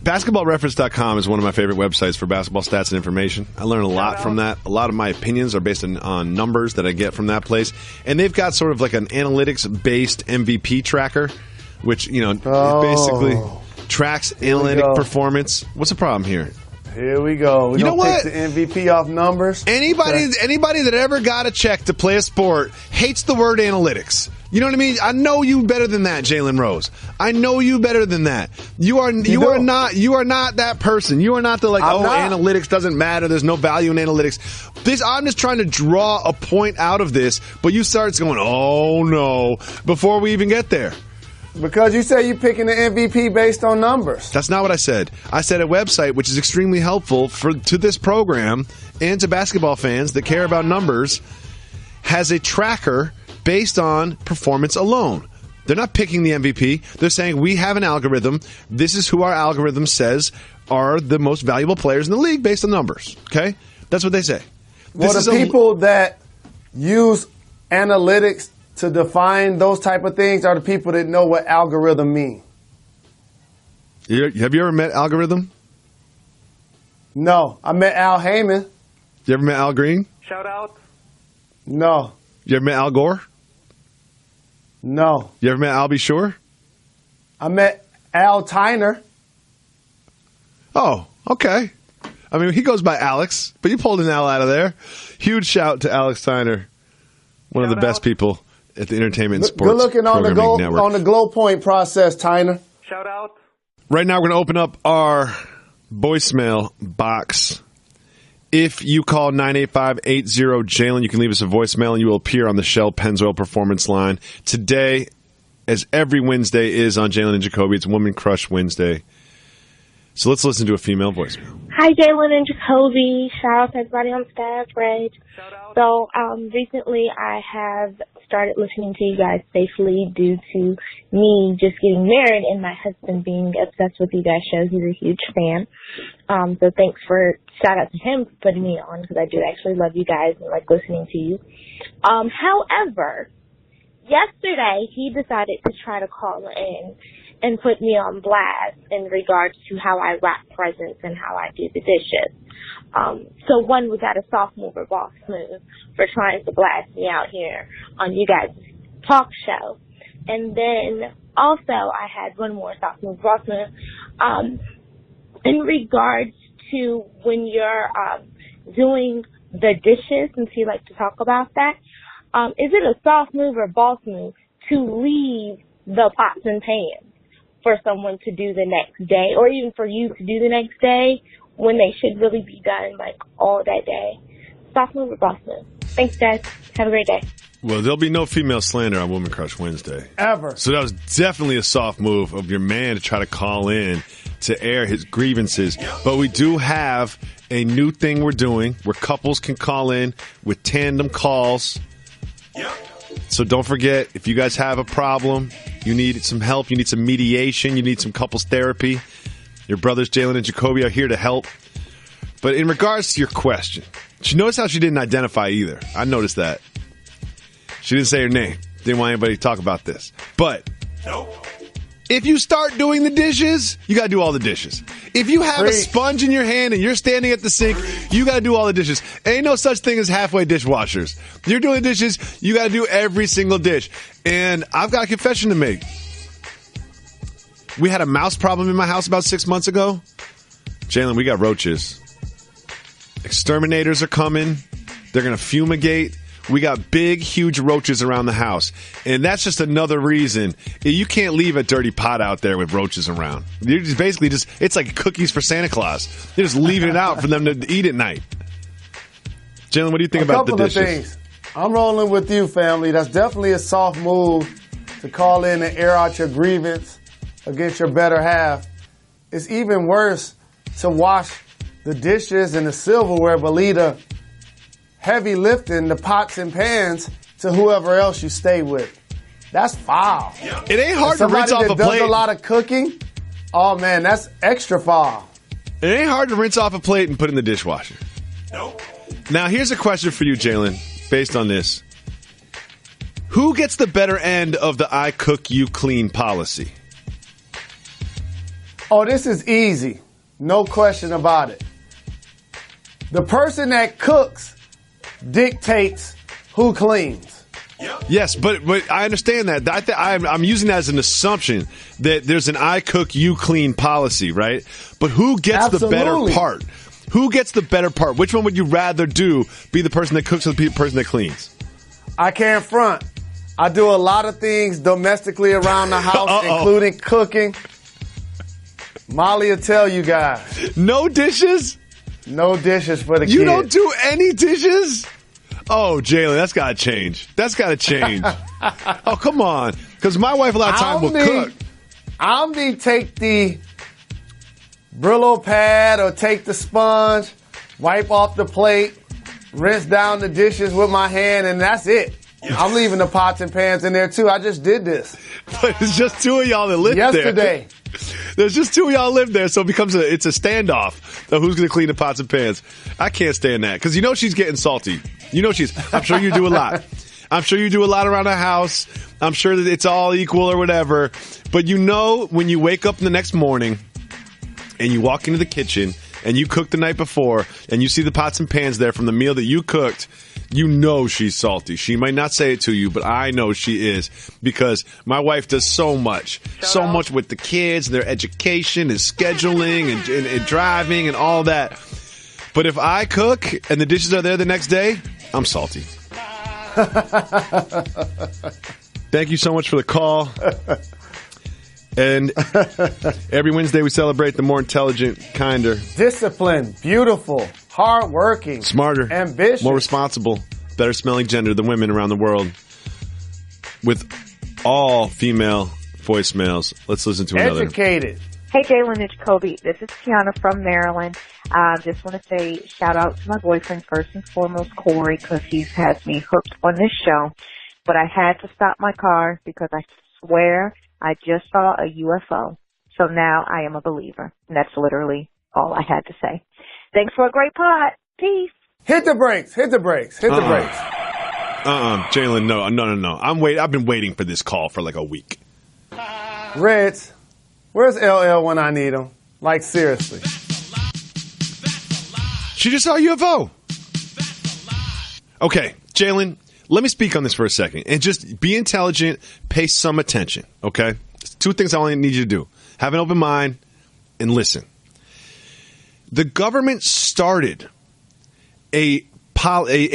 BasketballReference.com is one of my favorite websites for basketball stats and information. I learn a lot from that. A lot of my opinions are based on numbers that I get from that place. And they've got sort of like an analytics-based MVP tracker, which, basically tracks analytic performance. What's the problem here? Here we go. We don't pick the MVP off numbers. Anybody that ever got a check to play a sport hates the word analytics. You know what I mean? I know you better than that, Jalen Rose. I know you better than that. You are not that person. You are not the analytics doesn't matter. There's no value in analytics. I'm just trying to draw a point out of this, but you start going, oh no, before we even get there. Because you say you're picking the MVP based on numbers. That's not what I said. I said a website which is extremely helpful to this program and to basketball fans that care about numbers has a tracker based on performance alone. They're not picking the MVP. They're saying we have an algorithm. This is who our algorithm says are the most valuable players in the league based on numbers. Okay? That's what they say. Well, the people that use analytics to define those type of things are the people that know what algorithm mean. Have you ever met algorithm? No. I met Al Heyman. You ever met Al Green? Shout out. No. You ever met Al Gore? No. You ever met Albie Shore? I met Al Tyner. Oh, okay. I mean, he goes by Alex, but you pulled an Al out of there. Huge shout to Alex Tyner, one of the best people at the Entertainment and Sports Good looking on the Glow Point process, Tyner. Shout out. Right now, we're going to open up our voicemail box. If you call 985-80-JALEN, you can leave us a voicemail and you will appear on the Shell Pennzoil Performance line. Today, as every Wednesday is on Jalen and Jacoby, it's Woman Crush Wednesday. So let's listen to a female voicemail. Hi, Jalen and Jacoby. Shout out to everybody on staff, Reg. So, recently I have started listening to you guys safely due to me just getting married and my husband being obsessed with you guys' shows. He's a huge fan. So thanks shout out to him for putting me on because I do actually love you guys and like listening to you. However, yesterday he decided to try to call in and put me on blast in regards to how I wrap presents and how I do the dishes. So one, we got a soft move or boss move for trying to blast me out here on you guys' talk show. And then also I had one more soft move, boss move, in regards to when you're doing the dishes, since you like to talk about that. Is it a soft move or boss move to leave the pots and pans for someone to do the next day, or even for you to do the next day when they should really be done like all that day? Soft move or boss move? Thanks, guys. Have a great day. Well, there'll be no female slander on Woman Crush Wednesday. Ever. So that was definitely a soft move of your man to try to call in to air his grievances. But we do have a new thing we're doing where couples can call in with tandem calls. So don't forget, if you guys have a problem, you need some help, you need some mediation, you need some couples therapy, your brothers Jalen and Jacoby are here to help. But in regards to your question, she noticed how she didn't identify either. I noticed that. She didn't say her name. Didn't want anybody to talk about this. But if you start doing the dishes, you got to do all the dishes. If you have a sponge in your hand and you're standing at the sink, you got to do all the dishes. Ain't no such thing as halfway dishwashers. You're doing dishes, you got to do every single dish. And I've got a confession to make. We had a mouse problem in my house about 6 months ago. Jalen, we got roaches. Exterminators are coming. They're going to fumigate. We got big, huge roaches around the house. And that's just another reason. You can't leave a dirty pot out there with roaches around. You're just basically it's like cookies for Santa Claus. You're just leaving it out for them to eat at night. Jalen, what do you think about the dishes? A couple of things. I'm rolling with you, family. That's definitely a soft move to call in and air out your grievance against your better half. It's even worse to wash the dishes and the silverware, but leave the heavy lifting, the pots and pans, to whoever else you stay with. That's foul. It ain't hard to rinse off a plate. Somebody that does a lot of cooking, oh man, that's extra foul. It ain't hard to rinse off a plate and put in the dishwasher. Nope. Now, here's a question for you, Jalen, based on this. Who gets the better end of the I cook, you clean policy? Oh, this is easy. No question about it. The person that cooks dictates who cleans. Yes, but I understand that. I'm using that as an assumption that there's an I cook, you clean policy, right? But who gets the better part? Who gets the better part? Which one would you rather do? Be the person that cooks or the person that cleans? I can't front. I do a lot of things domestically around the house, including cooking. Molly will tell you guys. No dishes? No dishes for the kids. You don't do any dishes? Oh, Jalen, that's got to change. That's got to change. Oh, come on. Because my wife a lot of time will cook. I'll take the Brillo pad or take the sponge, wipe off the plate, rinse down the dishes with my hand, and that's it. I'm leaving the pots and pans in there, too. I just did this. But it's just two of y'all that live there. Yesterday. There's just two of y'all live there, so it's a standoff of who's going to clean the pots and pans. I can't stand that because you know she's getting salty. I'm sure you do a lot. I'm sure you do a lot around the house. I'm sure that it's all equal or whatever. But you know when you wake up in the next morning and you walk into the kitchen and you cooked the night before and you see the pots and pans there from the meal that you cooked, you know she's salty. She might not say it to you, but I know she is because my wife does so much with the kids, their education and scheduling and driving and all that. But if I cook and the dishes are there the next day, I'm salty. Thank you so much for the call. And every Wednesday we celebrate the more intelligent, kinder, disciplined, beautiful, hardworking, smarter, ambitious, more responsible, better smelling gender than women around the world. With all female voicemails, let's listen to another. Educated, Hey, Jalen Jacoby. This is Tiana from Maryland. Just want to say shout out to my boyfriend, first and foremost, Corey, because he's had me hooked on this show. But I had to stop my car because I swear I just saw a UFO. So now I am a believer. And that's literally all I had to say. Thanks for a great pod. Peace. Hit the brakes. Hit the brakes. Hit the brakes. Jalen, no. I've been waiting for this call for like a week. Reds, where's LL when I need him? Like, seriously. She just saw a UFO. Okay, Jalen, let me speak on this for a second. And just be intelligent, pay some attention, okay? There's two things I only need you to do. Have an open mind and listen. The government started a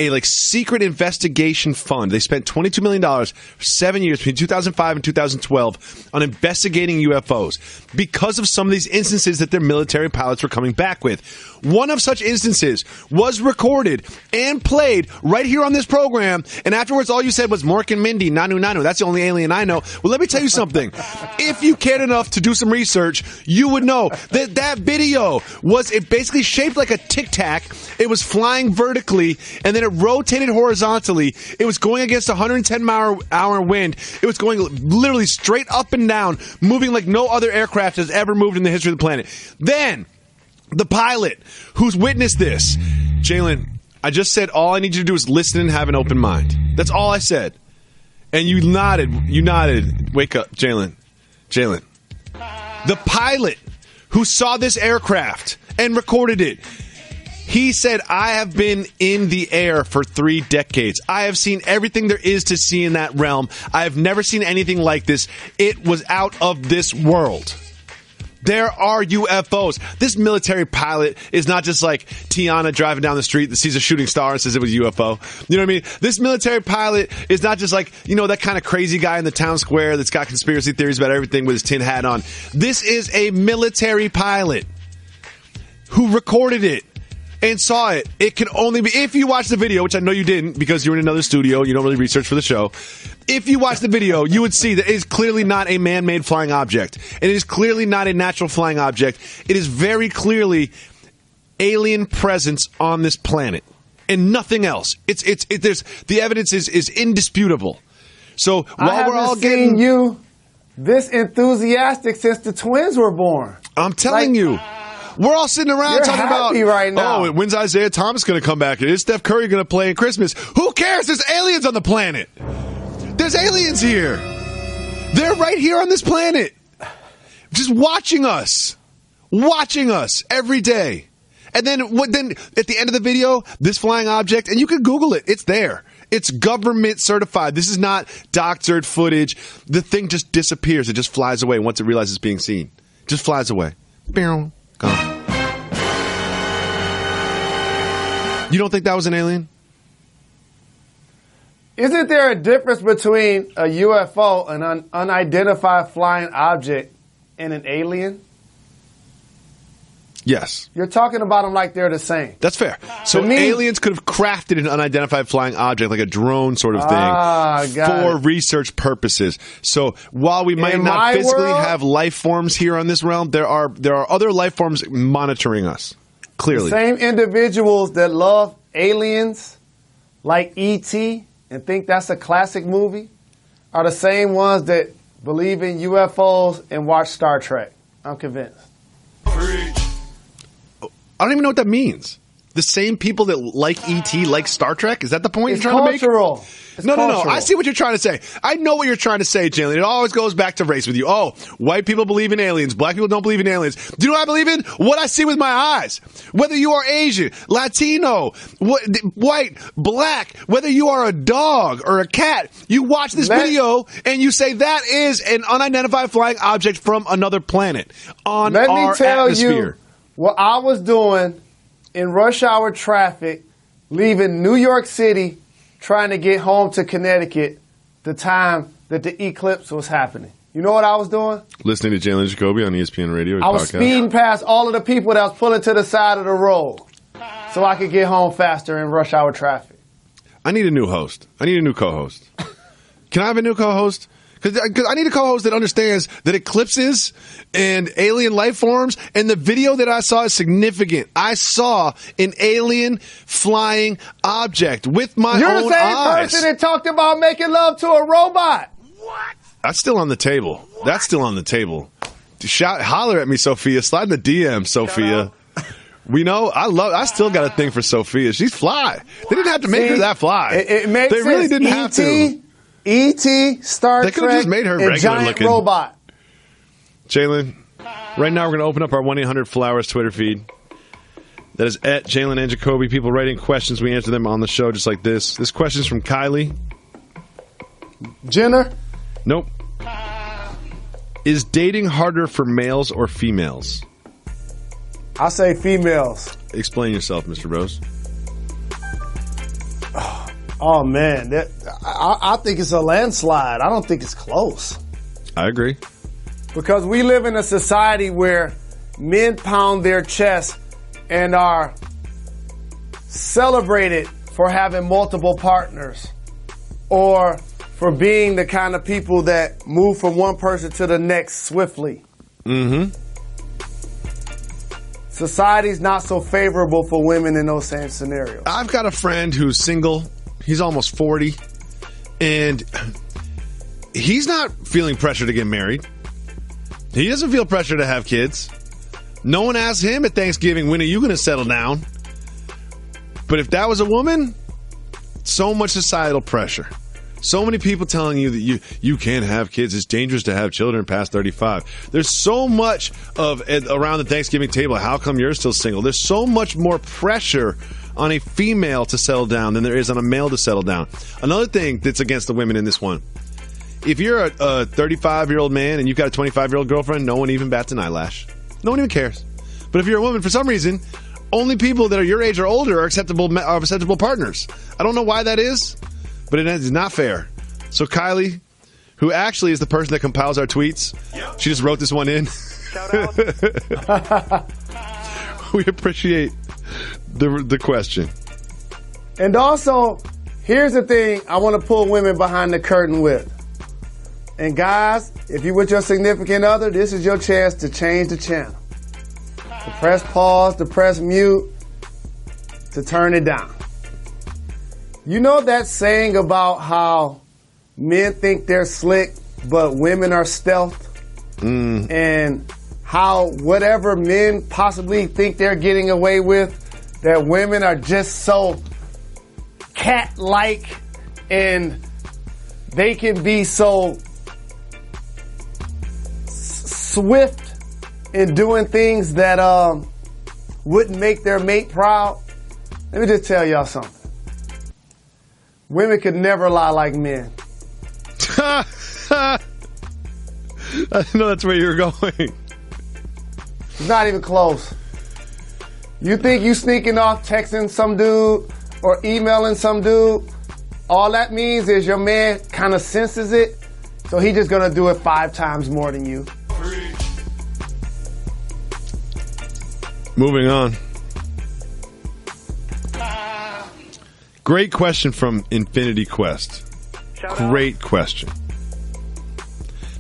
like secret investigation fund. They spent $22 million for 7 years between 2005 and 2012 on investigating UFOs because of some of these instances that their military pilots were coming back with. One of such instances was recorded and played right here on this program, and afterwards all you said was Mork and Mindy, Nanu Nanu. That's the only alien I know. Well, let me tell you something. If you cared enough to do some research, you would know that that video was basically shaped like a Tic Tac. It was flying vertically, and then it rotated horizontally. It was going against 110-mile-hour wind. It was going literally straight up and down, moving like no other aircraft has ever moved in the history of the planet. Then, the pilot who's witnessed this, Jalen, I just said all I need you to do is listen and have an open mind. That's all I said. And you nodded. Wake up, Jalen. The pilot who saw this aircraft and recorded it, he said, I have been in the air for 3 decades. I have seen everything there is to see in that realm. I have never seen anything like this. It was out of this world. There are UFOs. This military pilot is not just like Tiana driving down the street that sees a shooting star and says it was a UFO. You know what I mean? This military pilot is not just like, that kind of crazy guy in the town square that's got conspiracy theories about everything with his tin hat on. This is a military pilot who recorded it and saw it. It can only be, if you watch the video, which I know you didn't because you're in another studio, you don't really research for the show. If you watch the video, you would see that it is clearly not a man-made flying object. And it is clearly not a natural flying object. It is very clearly alien presence on this planet and nothing else. The evidence is indisputable. So while we're all getting you this enthusiastic since the twins were born. I'm telling you. We're all sitting around talking about, right now. When's Isaiah Thomas going to come back? Is Steph Curry going to play in Christmas? Who cares? There's aliens on the planet. There's aliens here. They're right here on this planet. Just watching us every day. And then at the end of the video, this flying object, and you can Google it. It's there. It's government certified. This is not doctored footage. The thing just disappears. It just flies away once it realizes it's being seen. It just flies away. Gone. You don't think that was an alien? Isn't there a difference between a UFO, an unidentified flying object, and an alien? Yes. You're talking about them like they're the same. That's fair. So aliens could have crafted an unidentified flying object, like a drone sort of thing, for research purposes. So while we might not physically have life forms here on this realm, there are other life forms monitoring us. Clearly. The same individuals that love aliens, like E.T., and think that's a classic movie, are the same ones that believe in UFOs and watch Star Trek. I'm convinced. I don't even know what that means. The same people that like E.T. like Star Trek? Is that the point you're trying to make? No. I see what you're trying to say. I know what you're trying to say, Jalen. It always goes back to race with you. Oh, white people believe in aliens. Black people don't believe in aliens. Do you know what I believe in? What I see with my eyes. Whether you are Asian, Latino, white, black, whether you are a dog or a cat, you watch this video and you say that is an unidentified flying object from another planet on our atmosphere. Let me tell you what I was doing in rush hour traffic, leaving New York City, trying to get home to Connecticut the time that the eclipse was happening. You know what I was doing? Listening to Jalen Jacoby on ESPN Radio. I was speeding past all of the people that was pulling to the side of the road so I could get home faster in rush hour traffic. I need a new host. I need a new co-host. Can I have a new co-host? Because I need a co-host that understands that eclipses and alien life forms, and the video that I saw is significant. I saw an alien flying object with my own eyes. You're the same person that talked about making love to a robot. What? That's still on the table. That's still on the table. Holler at me, Sophia. Slide in the DM, Sophia. We know. I still got a thing for Sophia. She's fly. They didn't have to make her that fly. It makes sense. They really didn't have to. E.T., Star They could have Trek, just made her and regular giant looking. robot. Jalen, right now we're going to open up our 1-800-Flowers Twitter feed. That is at Jalen and Jacoby. People writing questions. We answer them on the show just like this. This question is from Kylie. Jenner? Nope. Is dating harder for males or females? I say females. Explain yourself, Mr. Rose. Oh, man. I think it's a landslide. I don't think it's close. I agree. Because we live in a society where men pound their chest and are celebrated for having multiple partners or for being the kind of people that move from one person to the next swiftly. Mm-hmm. Society's not so favorable for women in those same scenarios. I've got a friend who's single. He's almost 40. And he's not feeling pressure to get married. He doesn't feel pressure to have kids. No one asked him at Thanksgiving, when are you going to settle down? But if that was a woman, so much societal pressure. So many people telling you that you can't have kids. It's dangerous to have children past 35. There's so much of around the Thanksgiving table. How come you're still single? There's so much more pressure on a female to settle down than there is on a male to settle down. Another thing that's against the women in this one. If you're a 35-year-old man and you've got a 25-year-old girlfriend, no one even bats an eyelash. No one even cares. But if you're a woman, for some reason, only people that are your age or older are acceptable partners. I don't know why that is, but it is not fair. So Kylie, who actually is the person that compiles our tweets, she just wrote this one in. Shout out. We appreciate the question. And also, here's the thing I want to pull women behind the curtain with. And guys, if you're with your significant other, this is your chance to change the channel. To press pause, to press mute, to turn it down. You know that saying about how men think they're slick, but women are stealth? And how whatever men possibly think they're getting away with, that women are just so cat-like and they can be so swift in doing things that wouldn't make their mate proud. Let me just tell y'all something. Women could never lie like men. I know that's where you're going. It's not even close. You think you sneaking off texting some dude or emailing some dude, all that means is your man kind of senses it, so he just gonna do it 5 times more than you. Moving on. Great question from Infinity Quest. Great question.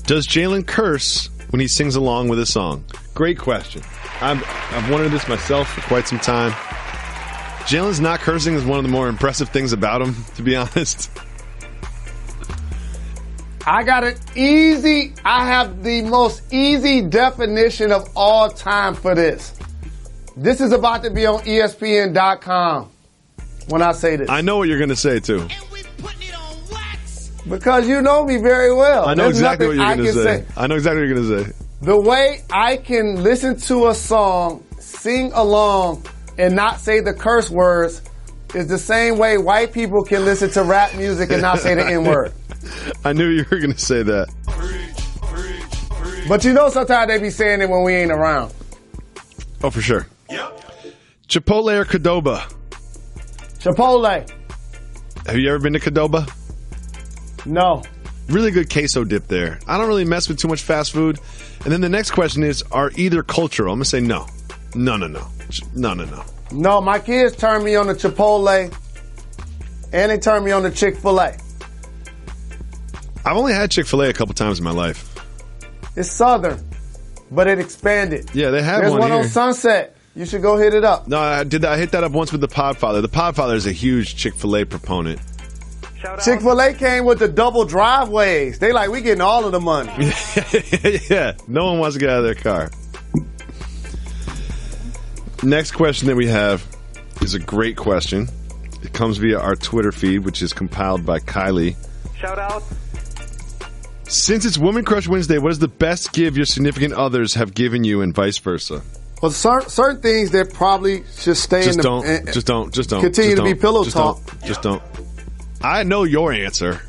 Does Jalen curse when he sings along with a song? Great question. I've wondered this myself for quite some time. Jalen's not cursing is one of the more impressive things about him, to be honest. I got it easy. I have the most easy definition of all time for this. This is about to be on ESPN.com when I say this. I know what you're going to say, too. Because you know me very well. I know exactly what you're going to say. I know exactly what you're going to say. The way I can listen to a song, sing along, and not say the curse words is the same way white people can listen to rap music and not say the N-word. I knew you were going to say that. But you know sometimes they be saying it when we ain't around. Oh, for sure. Yep. Chipotle or Qdoba? Chipotle. Have you ever been to Qdoba? No. Really good queso dip there. I don't really mess with too much fast food. And then the next question is, are either cultural? I'm going to say no. No. No, my kids turn me on the Chipotle and they turn me on the Chick-fil-A. I've only had Chick-fil-A a couple times in my life. It's Southern, but it expanded. Yeah, they have There's one one here. on Sunset. You should go hit it up. No, I did. I hit that up once with the Podfather. The Podfather is a huge Chick-fil-A proponent. Chick-fil-A came with the double driveways. They like, we getting all of the money. Yeah, no one wants to get out of their car. Next question that we have is a great question. It comes via our Twitter feed, which is compiled by Kylie. Shout out. Since it's Woman Crush Wednesday, what is the best gift your significant others have given you and vice versa? Well, certain things that probably should stay Just in the... don't. Just don't. Continue Just to be don't. pillow Just talk. Just don't. I know your answer.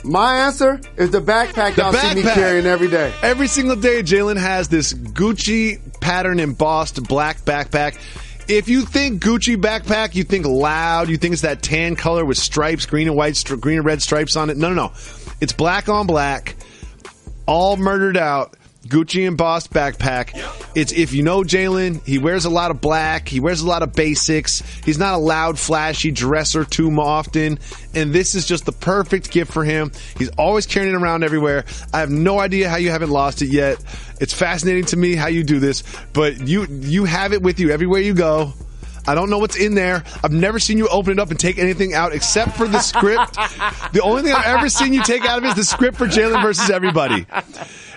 My answer is the backpack y'all see me carrying every day. Every single day, Jalen has this Gucci pattern embossed black backpack. If you think Gucci backpack, you think loud, you think it's that tan color with stripes, green and white, green and red stripes on it. No. It's black on black, all murdered out. Gucci embossed backpack. It's, if you know Jalen, he wears a lot of black. He wears a lot of basics. He's not a loud, flashy dresser too often. And this is just the perfect gift for him. He's always carrying it around everywhere. I have no idea how you haven't lost it yet. It's fascinating to me how you do this, but you have it with you everywhere you go. I don't know what's in there. I've never seen you open it up and take anything out except for the script. The only thing I've ever seen you take out of it is the script for Jalen versus everybody.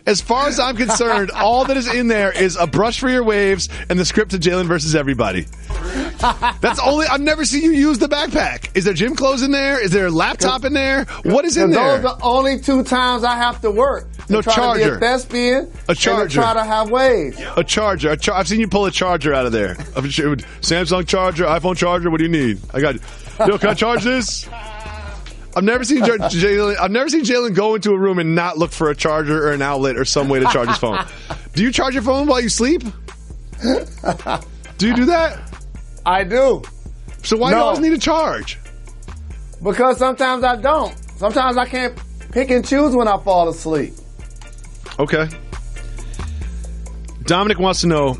As far as I'm concerned, all that is in there is a brush for your waves and the script to Jalen versus everybody. That's only. I've never seen you use the backpack. Is there gym clothes in there? Is there a laptop in there? What is in there? Those are the only 2 times I have to work. No charger. To be a thespian. A charger. And to try to have waves. A charger. I've seen you pull a charger out of there. Samsung charger, iPhone charger. What do you need? I got. Yo, can I charge this? I've never seen Jalen go into a room and not look for a charger or an outlet or some way to charge his phone. Do you charge your phone while you sleep? Do you do that? I do. So why do you always need a charge? Because sometimes I don't. Sometimes I can't pick and choose when I fall asleep. Okay. Dominic wants to know,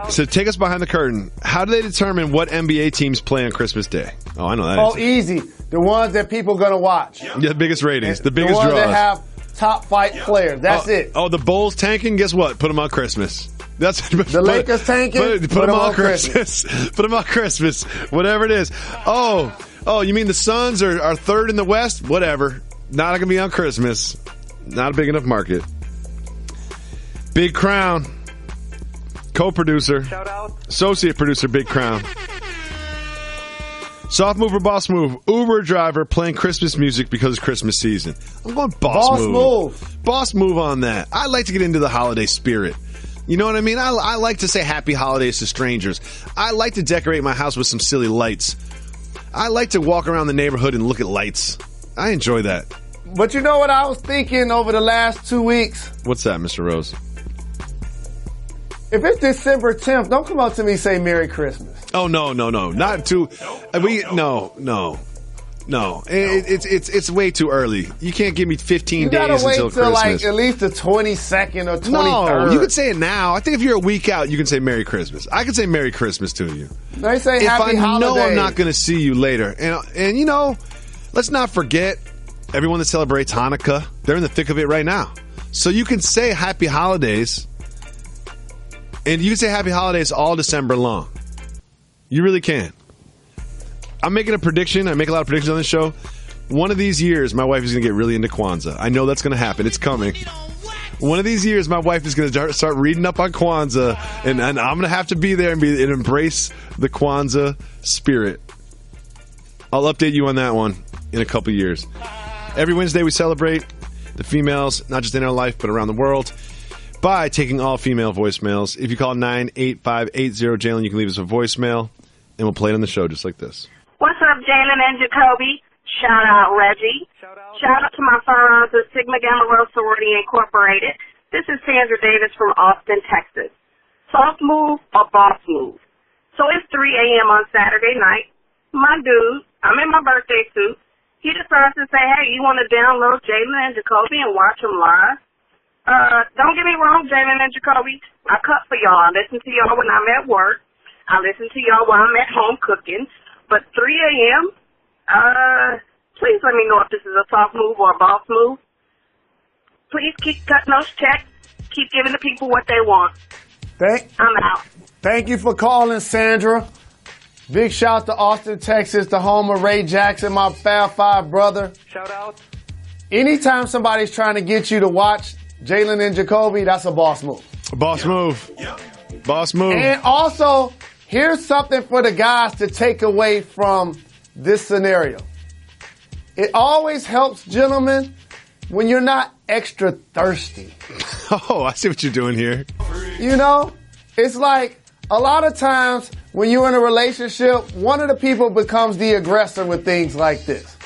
so take us behind the curtain. How do they determine what NBA teams play on Christmas Day? Oh, I know that. Oh, easy. The ones that people going to watch. Yeah, the biggest ratings, the biggest draws. The ones draws. that have top fight players. That's it. Oh, the Bulls tanking? Guess what? Put them on Christmas. That's the Lakers tanking? Put them on Christmas. Put them on Christmas. Whatever it is. Oh, you mean the Suns are third in the West? Whatever. Not going to be on Christmas. Not a big enough market. Big Crown. Co-producer. Shout out. Associate producer, Big Crown. Soft move or boss move? Uber driver playing Christmas music because it's Christmas season. I'm going boss move. Boss move on that. I like to get into the holiday spirit. You know what I mean? I like to say happy holidays to strangers. I like to decorate my house with some silly lights. I like to walk around the neighborhood and look at lights. I enjoy that. But you know what I was thinking over the last 2 weeks? What's that, Mr. Rose? If it's December 10th, don't come up to me and say Merry Christmas. Oh, no. Not too. No. It's way too early. You can't give me 15 days until Christmas. You gotta wait till like at least the 22nd or 23rd. No, you can say it now. I think if you're a week out, you can say Merry Christmas. I can say Merry Christmas to you. They say Happy Holidays. If I know I'm not going to see you later. And you know, let's not forget everyone that celebrates Hanukkah. They're in the thick of it right now. So you can say Happy Holidays. And you can say Happy Holidays all December long. You really can. I'm making a prediction. I make a lot of predictions on this show. One of these years, my wife is going to get really into Kwanzaa. I know that's going to happen. It's coming. One of these years, my wife is going to start reading up on Kwanzaa, and I'm going to have to be there and embrace the Kwanzaa spirit. I'll update you on that one in a couple years. Every Wednesday, we celebrate the females, not just in our life, but around the world, by taking all female voicemails. If you call 98580-JALEN, you can leave us a voicemail, and we'll play it on the show just like this. What's up, Jalen and Jacoby? Shout out, Reggie. Shout out to my sons at Sigma Gamma Rho Sorority Incorporated. This is Sandra Davis from Austin, Texas. Soft move or boss move? So it's 3 a.m. on Saturday night. My dude, I'm in my birthday suit. He decides to say, hey, you want to download Jalen and Jacoby and watch them live? Don't get me wrong, Jalen and Jacoby. I cut for y'all. I listen to y'all when I'm at work. I listen to y'all while I'm at home cooking. But 3 a.m., please let me know if this is a soft move or a boss move. please keep cutting those checks. Keep giving the people what they want. I'm out. Thank you for calling, Sandra. Big shout to Austin, Texas, the home of Ray Jackson, my Fab Five brother. Shout out. Anytime somebody's trying to get you to watch Jalen and Jacoby, that's a boss move. Boss move. Boss move. And also, here's something for the guys to take away from this scenario. It always helps, gentlemen, when you're not extra thirsty. Oh, I see what you're doing here. You know, it's like a lot of times when you're in a relationship, one of the people becomes the aggressor with things like this.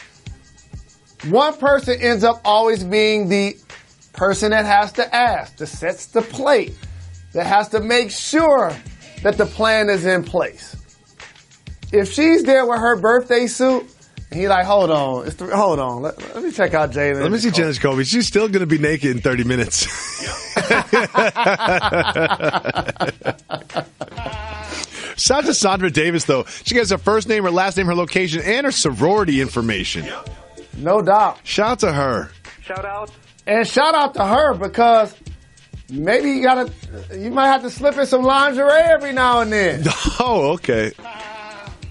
One person ends up always being the person that has to ask, that sets the plate, that has to make sure that the plan is in place. If she's there with her birthday suit, and he's like, hold on, hold on, let me check out Jalen. Let me see Jalen Jacoby. She's still going to be naked in 30 minutes. Shout out to Sandra Davis, though. She gets her first name, her last name, her location, and her sorority information. No doubt. Shout out to her. Shout out. And shout out to her because maybe you might have to slip in some lingerie every now and then. Oh, okay.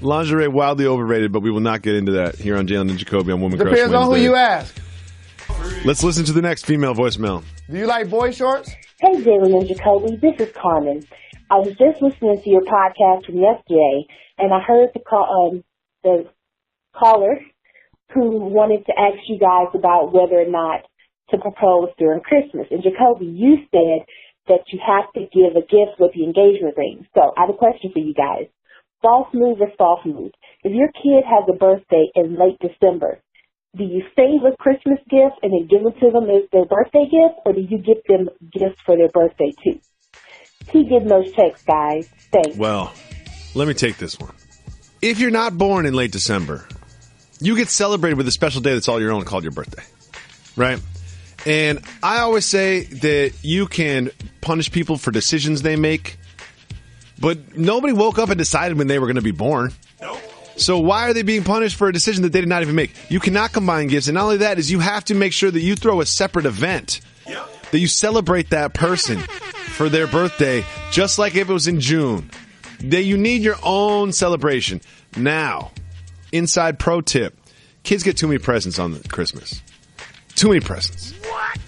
Lingerie wildly overrated, but we will not get into that here on Jalen and Jacoby on Woman Crush Wednesday. Depends on who you ask. Let's listen to the next female voicemail. Do you like boy shorts? Hey, Jalen and Jacoby. This is Carmen. I was just listening to your podcast from yesterday, and I heard the caller who wanted to ask you guys about whether or not to propose during Christmas. And Jacoby, you said that you have to give a gift with the engagement ring. So I have a question for you guys. False move or soft move? If your kid has a birthday in late December, do you save a Christmas gift and then give it to them as their birthday gift, or do you give them gifts for their birthday too? Keep getting those checks, guys. Thanks. Well, let me take this one. If you're not born in late December, you get celebrated with a special day that's all your own called your birthday, right? And I always say that you can punish people for decisions they make, but nobody woke up and decided when they were going to be born. Nope. So why are they being punished for a decision that they did not even make? You cannot combine gifts. And not only that, is you have to make sure that you throw a separate event, that you celebrate that person for their birthday, just like if it was in June. That you need your own celebration. Now, inside pro tip, kids get too many presents on Christmas. Too many presents. What?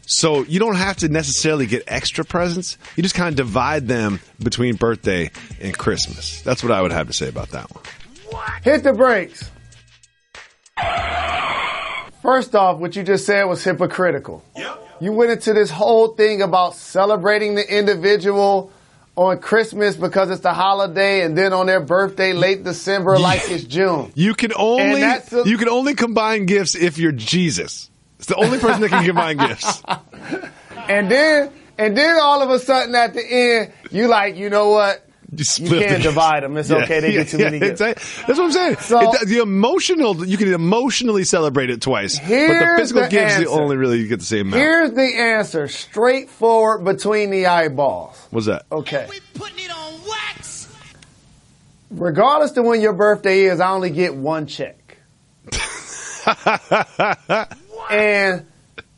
So you don't have to necessarily get extra presents. You just kind of divide them between birthday and Christmas. That's what I would have to say about that one. What? Hit the brakes. First off, what you just said was hypocritical. Yep. You went into this whole thing about celebrating the individual on Christmas because it's the holiday, and then on their birthday, late December, like it's June. You can only combine gifts if you're Jesus. It's the only person that can combine gifts. And then all of a sudden at the end, you like, you know what? You can't divide them. It's okay. They get too many gifts. That's what I'm saying. So, you can emotionally celebrate it twice, but the physical gifts you only really get the same amount. Here's the answer, straightforward between the eyeballs. What's that? Okay. We putting it on wax. Regardless of when your birthday is, I only get one check. And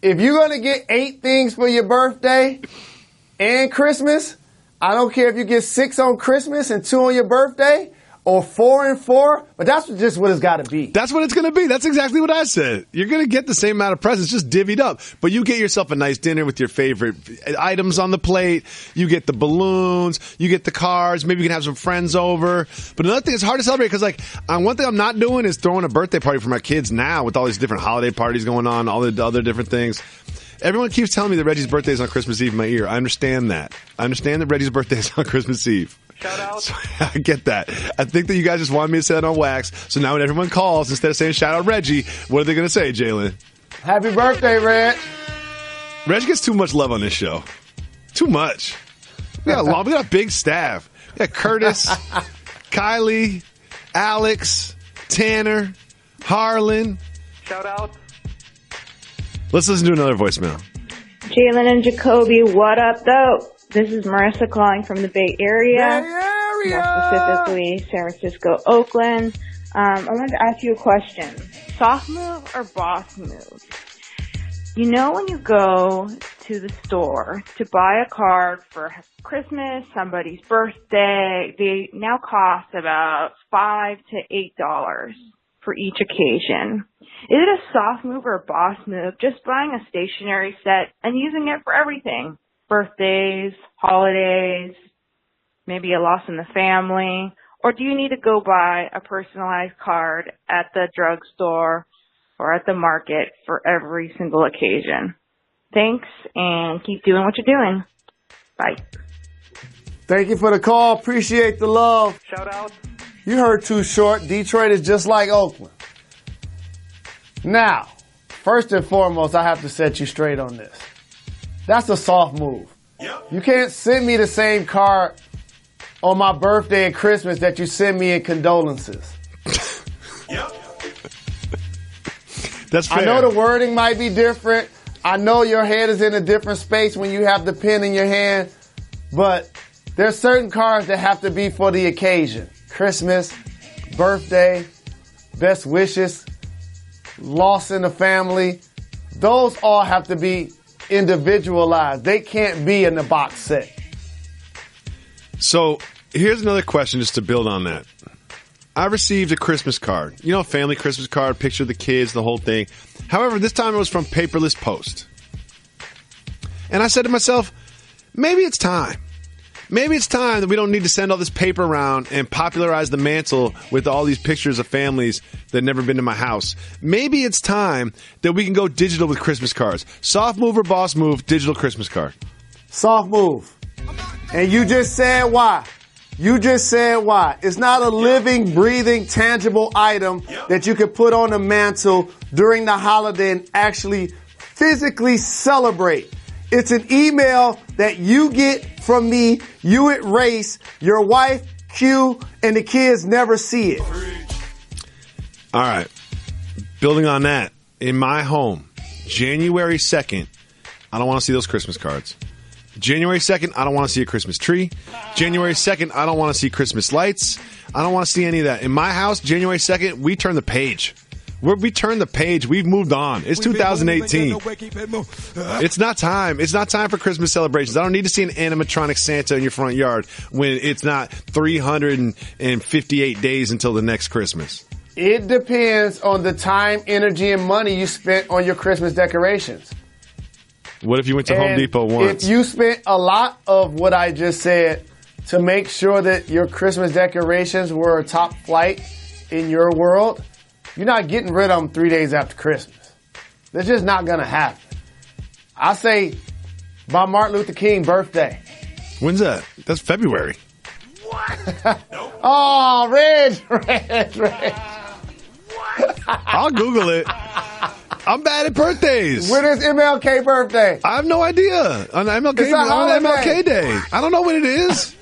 if you're going to get 8 things for your birthday and Christmas, I don't care if you get 6 on Christmas and 2 on your birthday, or 4 and 4, but that's just what it's got to be. That's what it's going to be. That's exactly what I said. You're going to get the same amount of presents, just divvied up. But you get yourself a nice dinner with your favorite items on the plate. You get the balloons. You get the cards. Maybe you can have some friends over. But another thing, it's hard to celebrate because, one thing I'm not doing is throwing a birthday party for my kids now with all these different holiday parties going on, all the other different things. Everyone keeps telling me that Reggie's birthday is on Christmas Eve in my ear. I understand that. I understand that Reggie's birthday is on Christmas Eve. Shout out. So, I get that. I think that you guys just wanted me to say it on wax. So now when everyone calls, instead of saying shout out Reggie, what are they going to say, Jalen? Happy birthday, Reg. Reg gets too much love on this show. Too much. We got a big staff. We got Curtis, Kylie, Alex, Tanner, Harlan. Shout out. Let's listen to another voicemail. Jalen and Jacoby, what up, though? This is Marissa calling from the Bay Area. More specifically, San Francisco, Oakland. I wanted to ask you a question. Soft move or boss move? You know when you go to the store to buy a card for Christmas, somebody's birthday, they now cost about $5 to $8 for each occasion. Is it a soft move or a boss move just buying a stationery set and using it for everything? Birthdays, holidays, maybe a loss in the family? Or do you need to go buy a personalized card at the drugstore or at the market for every single occasion? Thanks, and keep doing what you're doing. Bye. Thank you for the call. Appreciate the love. Shout out. You heard Too Short. Detroit is just like Oakland. Now, first and foremost, I have to set you straight on this. That's a soft move. Yep. You can't send me the same card on my birthday and Christmas that you send me in condolences. Yep. That's fair. I know the wording might be different. I know your head is in a different space when you have the pen in your hand, but there's certain cards that have to be for the occasion. Christmas, birthday, best wishes, loss in the family. Those all have to be individualized. They can't be in the box set. So here's another question just to build on that. I received a Christmas card. You know, family Christmas card, picture of the kids, the whole thing. However, this time it was from Paperless Post. And I said to myself, maybe it's time. Maybe it's time that we don't need to send all this paper around and popularize the mantle with all these pictures of families that have never been to my house. Maybe it's time that we can go digital with Christmas cards. Soft move or boss move, digital Christmas card. Soft move. And you just said why. You just said why. It's not a living, breathing, tangible item that you can put on the mantle during the holiday and actually physically celebrate. It's an email that you get from me, you erase, your wife, Q, and the kids never see it. All right. Building on that, in my home, January 2nd, I don't want to see those Christmas cards. January 2nd, I don't want to see a Christmas tree. January 2nd, I don't want to see Christmas lights. I don't want to see any of that. In my house, January 2nd, we turn the page. We turned the page. We've moved on. It's 2018. It's not time. It's not time for Christmas celebrations. I don't need to see an animatronic Santa in your front yard when it's not 358 days until the next Christmas. It depends on the time, energy, and money you spent on your Christmas decorations. What if you went to Home Depot once? If you spent a lot of what I just said to make sure that your Christmas decorations were top flight in your world, you're not getting rid of them 3 days after Christmas. That's just not going to happen. I say by Martin Luther King's birthday. When's that? That's February. What? Oh, Reg. I'll Google it. I'm bad at birthdays. When is MLK birthday? I have no idea. On MLK Day. I don't know when it is.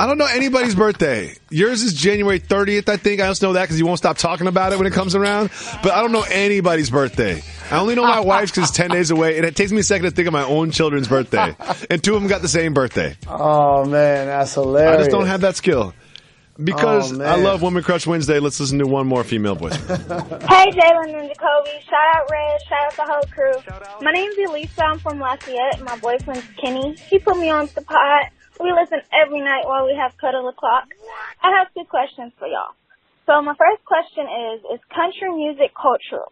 I don't know anybody's birthday. Yours is January 30th, I think. I just know that because you won't stop talking about it when it comes around. But I don't know anybody's birthday. I only know my wife's because it's 10 days away, and it takes me a second to think of my own children's birthday. And two of them got the same birthday. Oh, man, that's hilarious. I just don't have that skill. Because I love Woman Crush Wednesday, let's listen to one more female voice. Hey, Jalen and Jacoby. Shout out Red. Shout out the whole crew. My name's Elisa. I'm from Lafayette. My boyfriend's Kenny. He put me on the pod. We listen every night while we have Cuddle O'Clock. I have 2 questions for y'all. So my first question is country music cultural?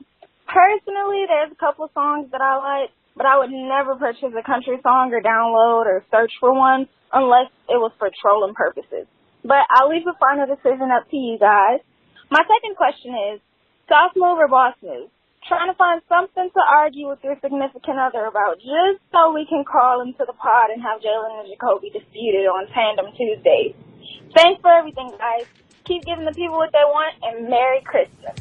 Personally, there's a couple songs that I like, but I would never purchase a country song or download or search for one unless it was for trolling purposes. But I'll leave the final decision up to you guys. My second question is, soft move or boss move? Trying to find something to argue with your significant other about just so we can call into the pod and have Jalen and Jacoby disputed on Tandem Tuesdays. Thanks for everything, guys. Keep giving the people what they want, and Merry Christmas.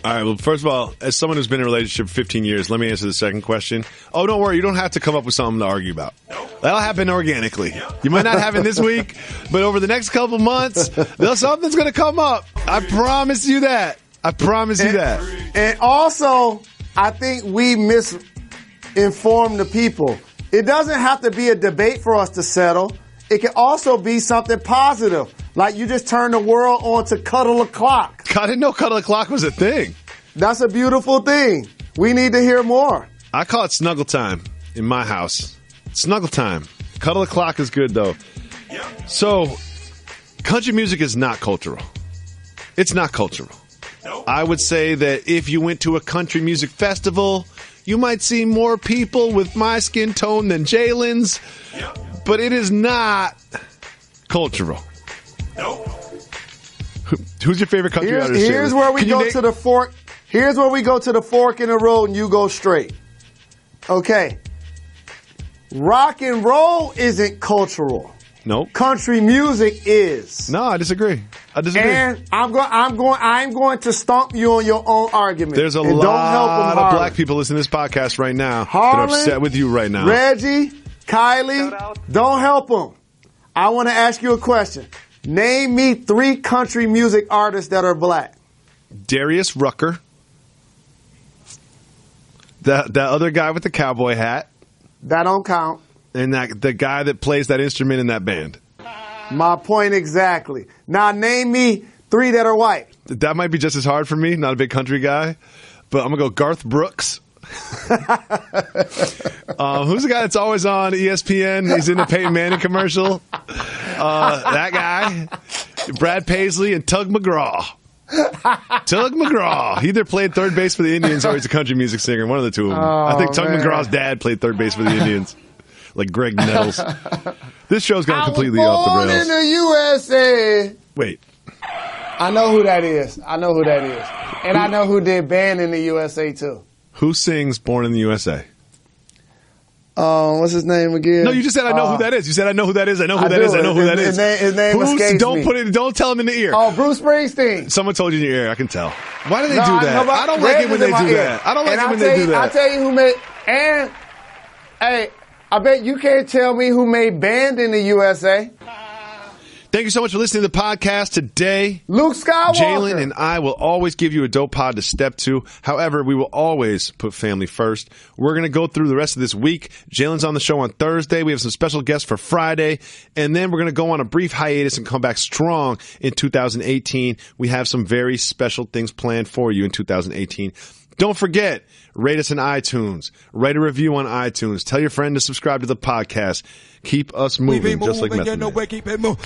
All right, well, first of all, as someone who's been in a relationship for 15 years, let me answer the second question. Oh, don't worry. You don't have to come up with something to argue about. That'll happen organically. You might not have it this week, but over the next couple months, something's going to come up. I promise you that. I promise you that. And also, I think we misinform the people. It doesn't have to be a debate for us to settle. It can also be something positive. Like you just turned the world on to Cuddle O'Clock. I didn't know Cuddle O'Clock was a thing. That's a beautiful thing. We need to hear more. I call it snuggle time in my house. Snuggle time. Cuddle the clock is good, though. Yep. So, country music is not cultural. It's not cultural. Nope. I would say that if you went to a country music festival, you might see more people with my skin tone than Jalen's. Yep. But it is not cultural. Nope. Who's your favorite country artist? Here's where we go to the fork. Here's where we go to the fork in the road and you go straight. Okay. Rock and roll isn't cultural. Nope. Country music is. No, I disagree. And I'm going to stomp you on your own argument. There's a lot of black people listening to this podcast right now that are upset with you right now. Reggie, Kylie, don't help them. I want to ask you a question. Name me 3 country music artists that are black. Darius Rucker. That other guy with the cowboy hat. That don't count. And the guy that plays that instrument in that band. My point exactly. Now name me 3 that are white. That might be just as hard for me. Not a big country guy. But I'm going to go Garth Brooks. Who's the guy that's always on ESPN? He's in the Peyton Manning commercial. That guy. Brad Paisley and Tug McGraw. Tug McGraw. He either played third base for the Indians or he's a country music singer. One of the two of them. I think Tug McGraw's dad played third base for the Indians. Like Greg Nettles. This show's gone completely off the rails. Born in the USA. Wait. I know who that is. And I know who did Band in the USA too. Who sings Born in the USA? What's his name again? No, you just said I know who that is. You said I know who that is. I know who that is. I know who that is. His name escapes me. Don't tell him in the ear. Oh, Bruce Springsteen. Someone told you in your ear. I can tell. Why do they do that? I don't like it when they do that. I don't like it when they do that. I'll tell you who made. And hey, I bet you can't tell me who made Band in the USA. Thank you so much for listening to the podcast today. Luke Skywalker. Jalen and I will always give you a dope pod to step to. However, we will always put family first. We're going to go through the rest of this week. Jalen's on the show on Thursday. We have some special guests for Friday. And then we're going to go on a brief hiatus and come back strong in 2018. We have some very special things planned for you in 2018. Don't forget, rate us on iTunes. Write a review on iTunes. Tell your friend to subscribe to the podcast. Keep us moving, just like Method Man. Keep it moving.